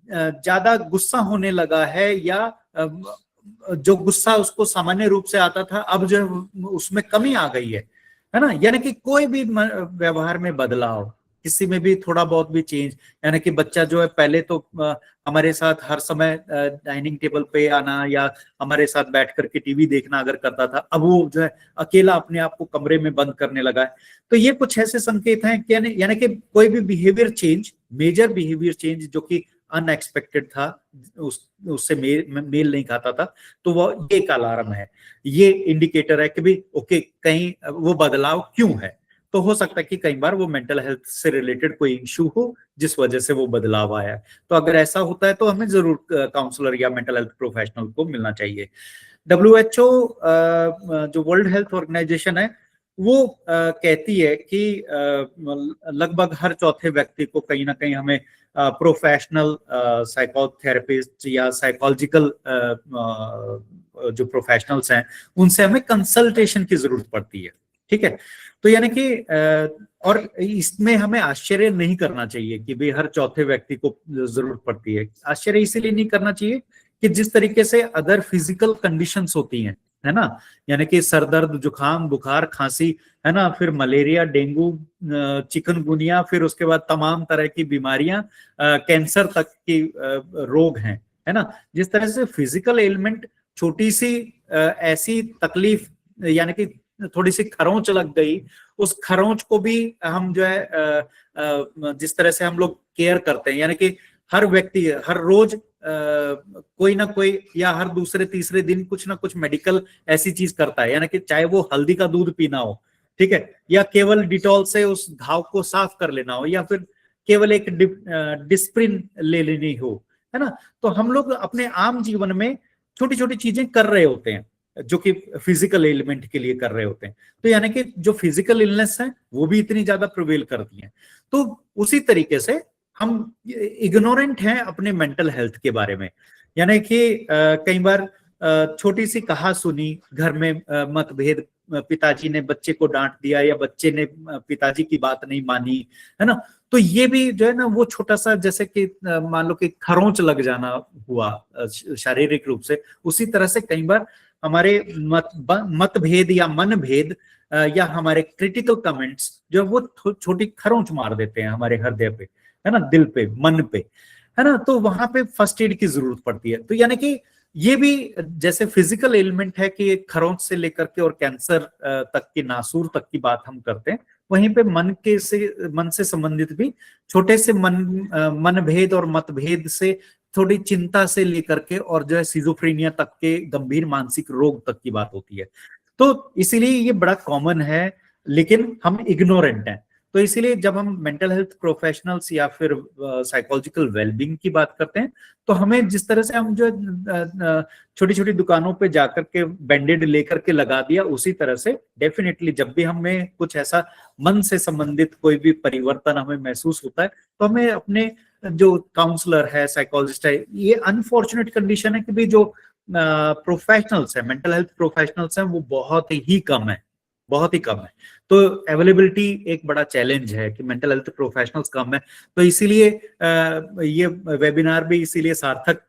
ज्यादा गुस्सा होने लगा है, या जो गुस्सा उसको सामान्य रूप से आता था अब जो है उसमें कमी आ गई है ना, यानी कि कोई भी व्यवहार में बदलाव, किसी में भी थोड़ा बहुत भी चेंज, यानी कि बच्चा जो है पहले तो हमारे साथ हर समय डाइनिंग टेबल पे आना या हमारे साथ बैठ करके टीवी देखना अगर करता था, अब वो जो है अकेला अपने आप को कमरे में बंद करने लगा है। तो ये कुछ ऐसे संकेत हैं कि यानी कि कोई भी behaviour change, major behaviour change जो कि अनएक्सपेक्टेड था, उससे मेल नहीं खाता था, तो वो ये एक अलार्म है, ये इंडिकेटर है कि भी ओके, कहीं वो बदलाव क्यों है। तो हो सकता है कि कई बार वो मेंटल हेल्थ से रिलेटेड कोई इश्यू हो जिस वजह से वो बदलाव आया है। तो अगर ऐसा होता है तो हमें जरूर काउंसलर या मेंटल हेल्थ प्रोफेशनल को मिलना चाहिए। WHO जो वर्ल्ड हेल्थ ऑर्गेनाइजेशन है वो कहती है कि लगभग हर चौथे व्यक्ति को कहीं ना कहीं हमें प्रोफेशनल साइकोथेरेपिस्ट या साइकोलॉजिकल जो प्रोफेशनल्स हैं उनसे हमें कंसल्टेशन की जरूरत पड़ती है। ठीक है, तो यानी कि और इसमें हमें आश्चर्य नहीं करना चाहिए कि भाई हर चौथे व्यक्ति को जरूरत पड़ती है। आश्चर्य इसीलिए नहीं करना चाहिए कि जिस तरीके से अदर फिजिकल कंडीशंस होती हैं, है ना, यानी कि सर दर्द, जुकाम, बुखार, खांसी, है ना, फिर मलेरिया, डेंगू, चिकनगुनिया, फिर उसके बाद तमाम तरह की बीमारियां, कैंसर तक की रोग हैं, है ना, जिस तरह से फिजिकल एलिमेंट, छोटी सी ऐसी तकलीफ, यानी कि थोड़ी सी खरोंच लग गई, उस खरोंच को भी हम जो है जिस तरह से हम लोग केयर करते हैं, यानी कि हर व्यक्ति हर रोज कोई ना कोई या हर दूसरे तीसरे दिन कुछ ना कुछ मेडिकल ऐसी चीज करता है, यानी कि चाहे वो हल्दी का दूध पीना हो, ठीक है, या केवल डिटॉल से उस घाव को साफ कर लेना हो, या फिर केवल एक डिस्प्रिन ले लेनी हो, है ना। तो हम लोग अपने आम जीवन में छोटी छोटी चीजें कर रहे होते हैं जो कि फिजिकल एलिमेंट के लिए कर रहे होते हैं। तो यानी कि जो फिजिकल इलनेस है वो भी इतनी ज्यादा प्रिवेल करती हैं। तो उसी तरीके से हम इग्नोरेंट हैं अपने मेंटल हेल्थ के बारे में, यानी कि कई बार छोटी सी कहा सुनी घर में मतभेद, पिताजी ने बच्चे को डांट दिया या बच्चे ने पिताजी की बात नहीं मानी, है ना, तो ये भी जो है ना वो छोटा सा, जैसे कि मान लो कि खरोंच लग जाना हुआ शारीरिक रूप से, उसी तरह से कई बार हमारे मतभेद या मनभेद या हमारे क्रिटिकल कमेंट्स जो वो छोटी खरोंच मार देते हैं हमारे हृदय पे, है ना, दिल पे, मन पे, है ना। तो वहां पे फर्स्ट एड की जरूरत पड़ती है। तो यानी कि ये भी जैसे फिजिकल एलिमेंट है कि खरोंच से लेकर के और कैंसर तक की, नासूर तक की बात हम करते हैं, वहीं पे मन से संबंधित भी छोटे से मनभेद और मतभेद से, थोड़ी चिंता से लेकर के और जो है सिजोफ्रेनिया तक के गंभीर मानसिक रोग तक की बात होती है। तो इसीलिए ये बड़ा कॉमन है, लेकिन हम इग्नोरेंट हैं। तो इसीलिए जब हम मेंटल हेल्थ प्रोफेशनल्स या फिर साइकोलॉजिकल वेलबींग की बात करते हैं, तो हमें जिस तरह से हम जो छोटी छोटी दुकानों पे जाकर के बैंडेड लेकर के लगा दिया, उसी तरह से डेफिनेटली जब भी हमें कुछ ऐसा मन से संबंधित कोई भी परिवर्तन हमें महसूस होता है, तो हमें अपने जो काउंसलर है, साइकोलॉजिस्ट है, ये अनफॉर्चुनेट कंडीशन है कि भी जो प्रोफेशनल्स है, मेंटल हेल्थ प्रोफेशनल्स हैं, वो बहुत ही कम है, बहुत ही कम है। तो अवेलेबिलिटी एक बड़ा चैलेंज है कि मेंटल हेल्थ प्रोफेशनल्स कम है। तो इसीलिए ये वेबिनार भी इसीलिए सार्थक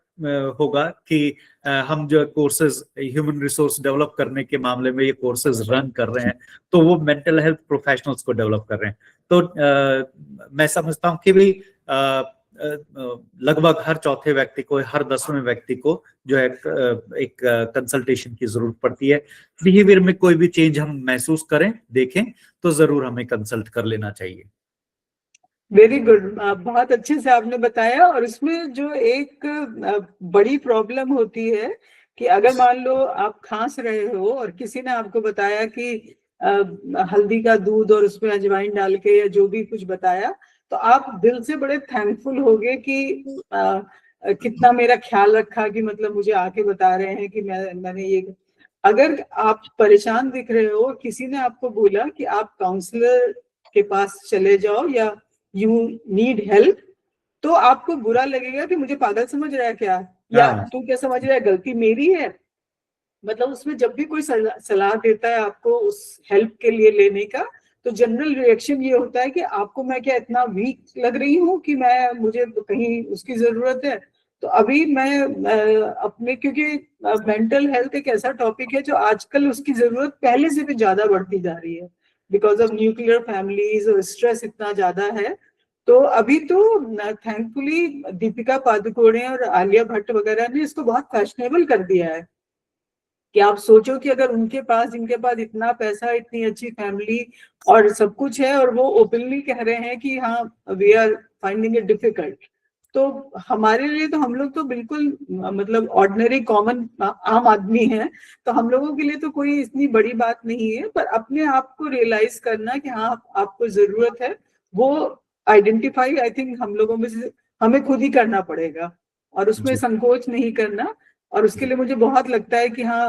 होगा कि हम जो कोर्सेज ह्यूमन रिसोर्स डेवलप करने के मामले में ये कोर्सेज रन कर रहे हैं, तो वो मेंटल हेल्थ प्रोफेशनल्स को डेवलप कर रहे हैं। तो मैं समझता हूँ कि भी लगभग हर चौथे व्यक्ति को, हर 10वें व्यक्ति को जो है एक कंसल्टेशन की जरूरत पड़ती है। बिहेवियर में कोई भी चेंज हम महसूस करें, देखें, तो जरूर हमें कंसल्ट कर लेना चाहिए। वेरी गुड, बहुत अच्छे से आपने बताया। और इसमें जो एक बड़ी प्रॉब्लम होती है कि अगर मान लो आप खांस रहे हो और किसी ने आपको बताया कि हल्दी का दूध और उसमें अजवाइन डाल के या जो भी कुछ बताया, तो आप दिल से बड़े थैंकफुल होगे कि कितना मेरा ख्याल रखा, कि मतलब मुझे आके बता रहे हैं कि मैंने ये। अगर आप परेशान दिख रहे हो, किसी ने आपको बोला कि आप काउंसलर के पास चले जाओ या यू नीड हेल्प, तो आपको बुरा लगेगा कि मुझे पागल समझ रहा है क्या, या तू क्या समझ रहा है गलती मेरी है। मतलब उसमें जब भी कोई सलाह देता है आपको उस हेल्प के लिए लेने का, तो जनरल रिएक्शन ये होता है कि आपको मैं क्या इतना वीक लग रही हूँ कि मुझे कहीं उसकी जरूरत है। तो अभी मैं अपने, क्योंकि मेंटल हेल्थ एक ऐसा टॉपिक है जो आजकल उसकी जरूरत पहले से भी ज्यादा बढ़ती जा रही है, बिकॉज ऑफ न्यूक्लियर फैमिलीज और स्ट्रेस इतना ज्यादा है। तो अभी तो थैंकफुली दीपिका पादुकोणे और आलिया भट्ट वगैरह ने इसको बहुत फैशनेबल कर दिया है कि आप सोचो कि अगर उनके पास, जिनके पास इतना पैसा, इतनी अच्छी फैमिली और सब कुछ है, और वो ओपनली कह रहे हैं कि हाँ we are finding it difficult, तो हमारे लिए तो, हम लोग तो बिल्कुल मतलब ऑर्डिनरी कॉमन आम आदमी हैं, तो हम लोगों के लिए तो कोई इतनी बड़ी बात नहीं है। पर अपने आप को रियलाइज करना कि हाँ आपको जरूरत है, वो आइडेंटिफाई आई थिंक हम लोगों में से हमें खुद ही करना पड़ेगा, और उसमें संकोच नहीं करना। और उसके लिए मुझे बहुत लगता है कि हाँ,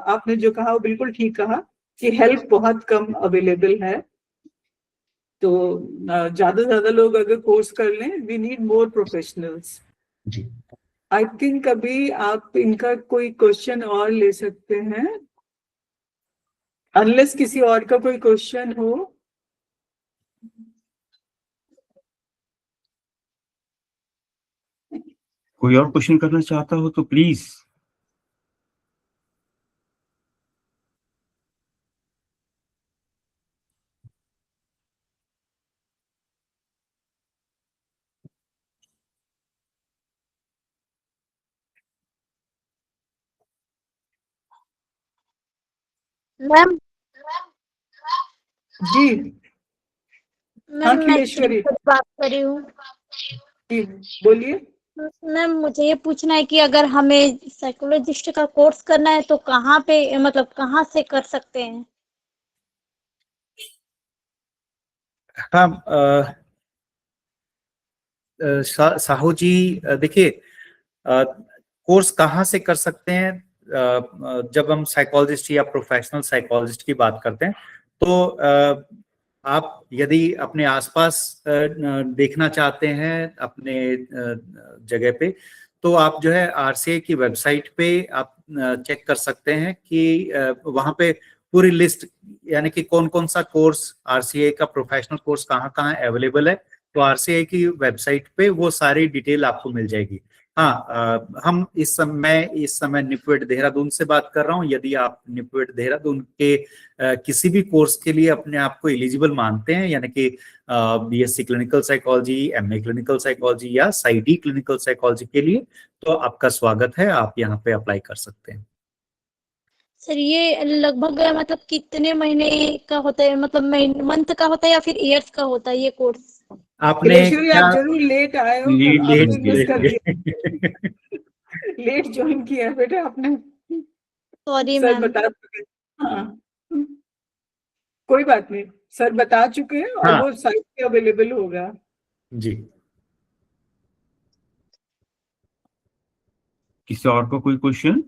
आपने जो कहा वो बिल्कुल ठीक कहा कि हेल्प बहुत कम अवेलेबल है। तो ज्यादा से ज्यादा लोग अगर कोर्स कर लें, we need more professionals. I think अभी आप इनका कोई क्वेश्चन और ले सकते हैं, अनलेस किसी और का कोई क्वेश्चन हो। कोई और क्वेश्चन करना चाहता हो तो प्लीज। मैम जी हाँ मैम मैं खिलेश्वरी बात कर रही हूँ। जी बोलिए। मैम मुझे ये पूछना है कि अगर हमें साइकोलॉजिस्ट का कोर्स करना है तो कहाँ पे, मतलब कहाँ से कर सकते हैं? हाँ, साहू जी, देखिए, कोर्स कहाँ से कर सकते हैं? जब हम साइकोलॉजिस्ट या प्रोफेशनल साइकोलॉजिस्ट की बात करते हैं, तो आप यदि अपने आसपास देखना चाहते हैं अपने जगह पे, तो आप जो है आरसीए की वेबसाइट पे आप चेक कर सकते हैं कि वहाँ पे पूरी लिस्ट, यानी कि कौन कौन सा कोर्स आरसीए का प्रोफेशनल कोर्स कहाँ कहाँ अवेलेबल है, तो आरसीआई की वेबसाइट पे वो सारी डिटेल आपको मिल जाएगी। हाँ, हम इस समय निपवेट देहरादून से बात कर रहा हूँ। यदि आप निपवेट देहरादून के किसी भी कोर्स के लिए अपने आप को एलिजिबल मानते हैं, यानी कि BSc clinical psychology, MA clinical psychology या साइडी क्लिनिकल साइकोलॉजी के लिए, तो आपका स्वागत है, आप यहाँ पे अप्लाई कर सकते हैं। सर ये लगभग मतलब कितने महीने का होता है, मतलब मंथ का होता है या फिर ईयर्स का होता है ये कोर्स? आपने खिलेश्वरी क्या आप जरूर लेट आए हो, लेट आपने मिस कर दिया, लेट लेट ज्वाइन किया है बेटा आपने। Sorry sir ma'am. बता चुके हैं। हाँ कोई बात नहीं, सर बता चुके हैं और हाँ वो साइट पे अवेलेबल होगा। जी। किसी और को कोई क्वेश्चन?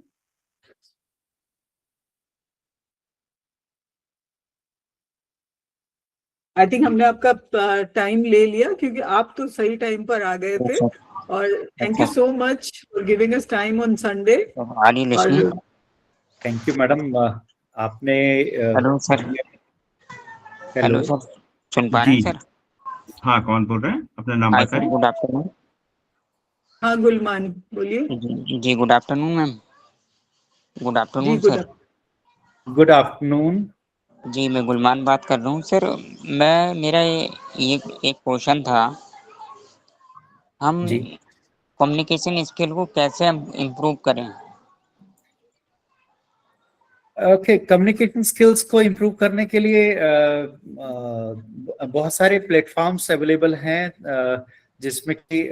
आई थिंक हमने आपका टाइम ले लिया, क्योंकि आप तो सही टाइम पर आ गए थे। और thank you so much for giving us time on Sunday. Are you listening? Thank you madam, आपने हेलो सर। हेलो सर, सुन पा रहे हैं सर? हाँ, कौन बोल रहे हैं? अपना नाम बताइए। Good afternoon. हाँ गुलमान बोलिए। जी good afternoon ma'am. Good afternoon sir. Good afternoon जी मैं गुलमान बात कर रहा हूँ सर। मेरा ये एक क्वेश्चन था, हम जी। कम्युनिकेशन स्किल को कैसे इम्प्रूव करें? ओके, कम्युनिकेशन स्किल्स को इम्प्रूव करने के लिए बहुत सारे प्लेटफॉर्म्स अवेलेबल हैं जिसमें कि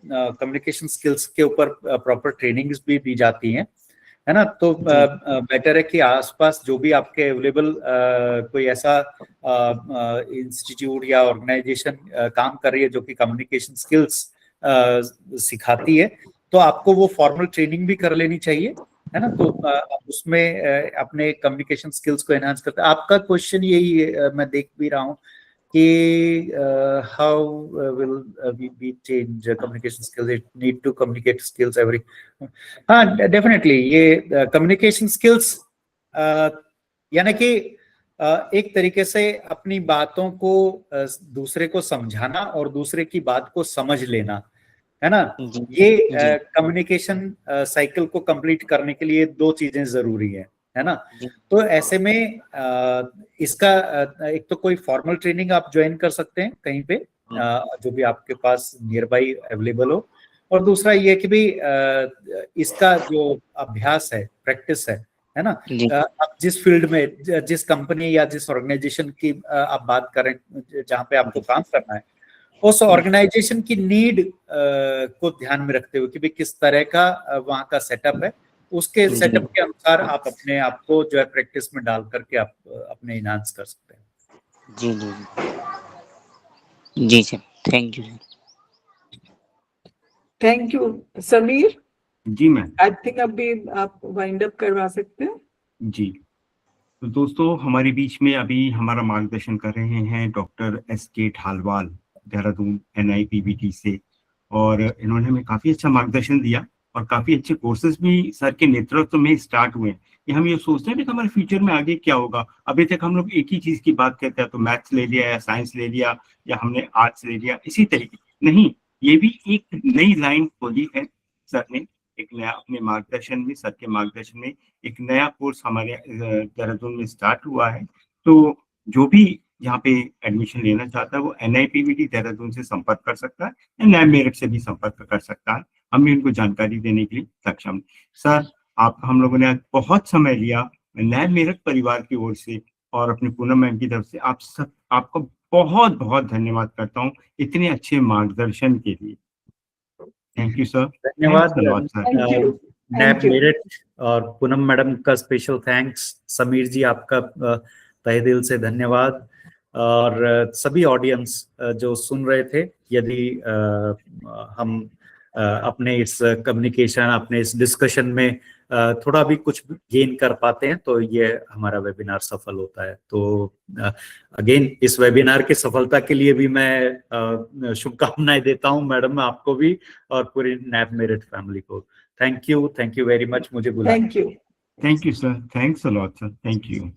कम्युनिकेशन स्किल्स के ऊपर प्रॉपर ट्रेनिंग्स भी दी जाती हैं, है ना। तो बेटर है कि आसपास जो भी आपके अवेलेबल कोई ऐसा इंस्टीट्यूट या ऑर्गेनाइजेशन काम कर रही है जो कि कम्युनिकेशन स्किल्स सिखाती है, तो आपको वो फॉर्मल ट्रेनिंग भी कर लेनी चाहिए, है ना। तो आप उसमें अपने कम्युनिकेशन स्किल्स को एनहांस करते हैं। आपका क्वेश्चन यही है, मैं देख भी रहा हूँ कि how will we change communication skills, it need to communicate skills every. हाँ डेफिनेटली, ये कम्युनिकेशन स्किल्स यानी कि एक तरीके से अपनी बातों को दूसरे को समझाना और दूसरे की बात को समझ लेना, है ना। ये कम्युनिकेशन साइकिल को कंप्लीट करने के लिए दो चीजें जरूरी है ना। तो ऐसे में इसका एक तो कोई फॉर्मल ट्रेनिंग आप ज्वाइन कर सकते हैं कहीं पे जो भी आपके पास नियर बाई अवेलेबल हो, और दूसरा ये कि भी इसका जो अभ्यास है, प्रैक्टिस है ना। आप जिस फील्ड में, जिस कंपनी या जिस ऑर्गेनाइजेशन की आप बात करें जहाँ पे आपको काम करना है, उस ऑर्गेनाइजेशन की नीड को ध्यान में रखते हुए कि भाई किस तरह का वहाँ का सेटअप है, उसके सेटअप के अनुसार आप अपने आप को जो है प्रैक्टिस में डाल करके आप अपने इनहांस कर सकते हैं। जी जी जी sir, thank you sir. Thank you Sameer. Ji ma'am. I think अभी आप वाइंड अप करवा सकते हैं। जी, तो दोस्तों हमारे बीच में अभी हमारा मार्गदर्शन कर रहे हैं डॉक्टर SK ढालवाल, देहरादून NIPBT से, और इन्होंने हमें काफी अच्छा मार्गदर्शन दिया और काफी अच्छे कोर्सेज भी सर के नेतृत्व में स्टार्ट हुए कि हम ये सोचते हैं कि हमारे फ्यूचर में आगे क्या होगा। अभी तक हम लोग एक ही चीज की बात करते हैं, तो मैथ्स ले लिया या साइंस ले लिया या हमने आर्ट्स ले लिया, इसी तरीके नहीं, ये भी एक नई लाइन खोली है सर ने। एक नया अपने मार्गदर्शन में, सर के मार्गदर्शन में एक नया कोर्स हमारे देहरादून में स्टार्ट हुआ है। तो जो भी यहाँ पे एडमिशन लेना चाहता है वो NIPBT देहरादून से संपर्क कर सकता है या नैब मेरठ से भी संपर्क कर सकता है। हम भी उनको जानकारी देने के लिए सक्षम। सर, आपका हम लोगों ने आज बहुत समय लिया, नैब मेरठ परिवार की ओर से और अपने पूनम मैम की तरफ से आपको बहुत बहुत धन्यवाद करता हूँ इतने अच्छे मार्गदर्शन के लिए। Thank you sir. धन्यवाद सर। नैब मेरठ और पूनम मैडम का स्पेशल थैंक्स। समीर जी आपका तहे दिल से धन्यवाद। और सभी ऑडियंस जो सुन रहे थे, यदि हम अपने इस कम्युनिकेशन, अपने इस डिस्कशन में थोड़ा भी कुछ गेन कर पाते हैं तो ये हमारा वेबिनार सफल होता है। तो अगेन इस वेबिनार की सफलता के लिए भी मैं शुभकामनाएं देता हूं मैडम, आपको भी और पूरी नैब मेरठ फैमिली को। थैंक यू वेरी मच मुझे बुलाने। Thank you sir, thanks a lot sir, thank you.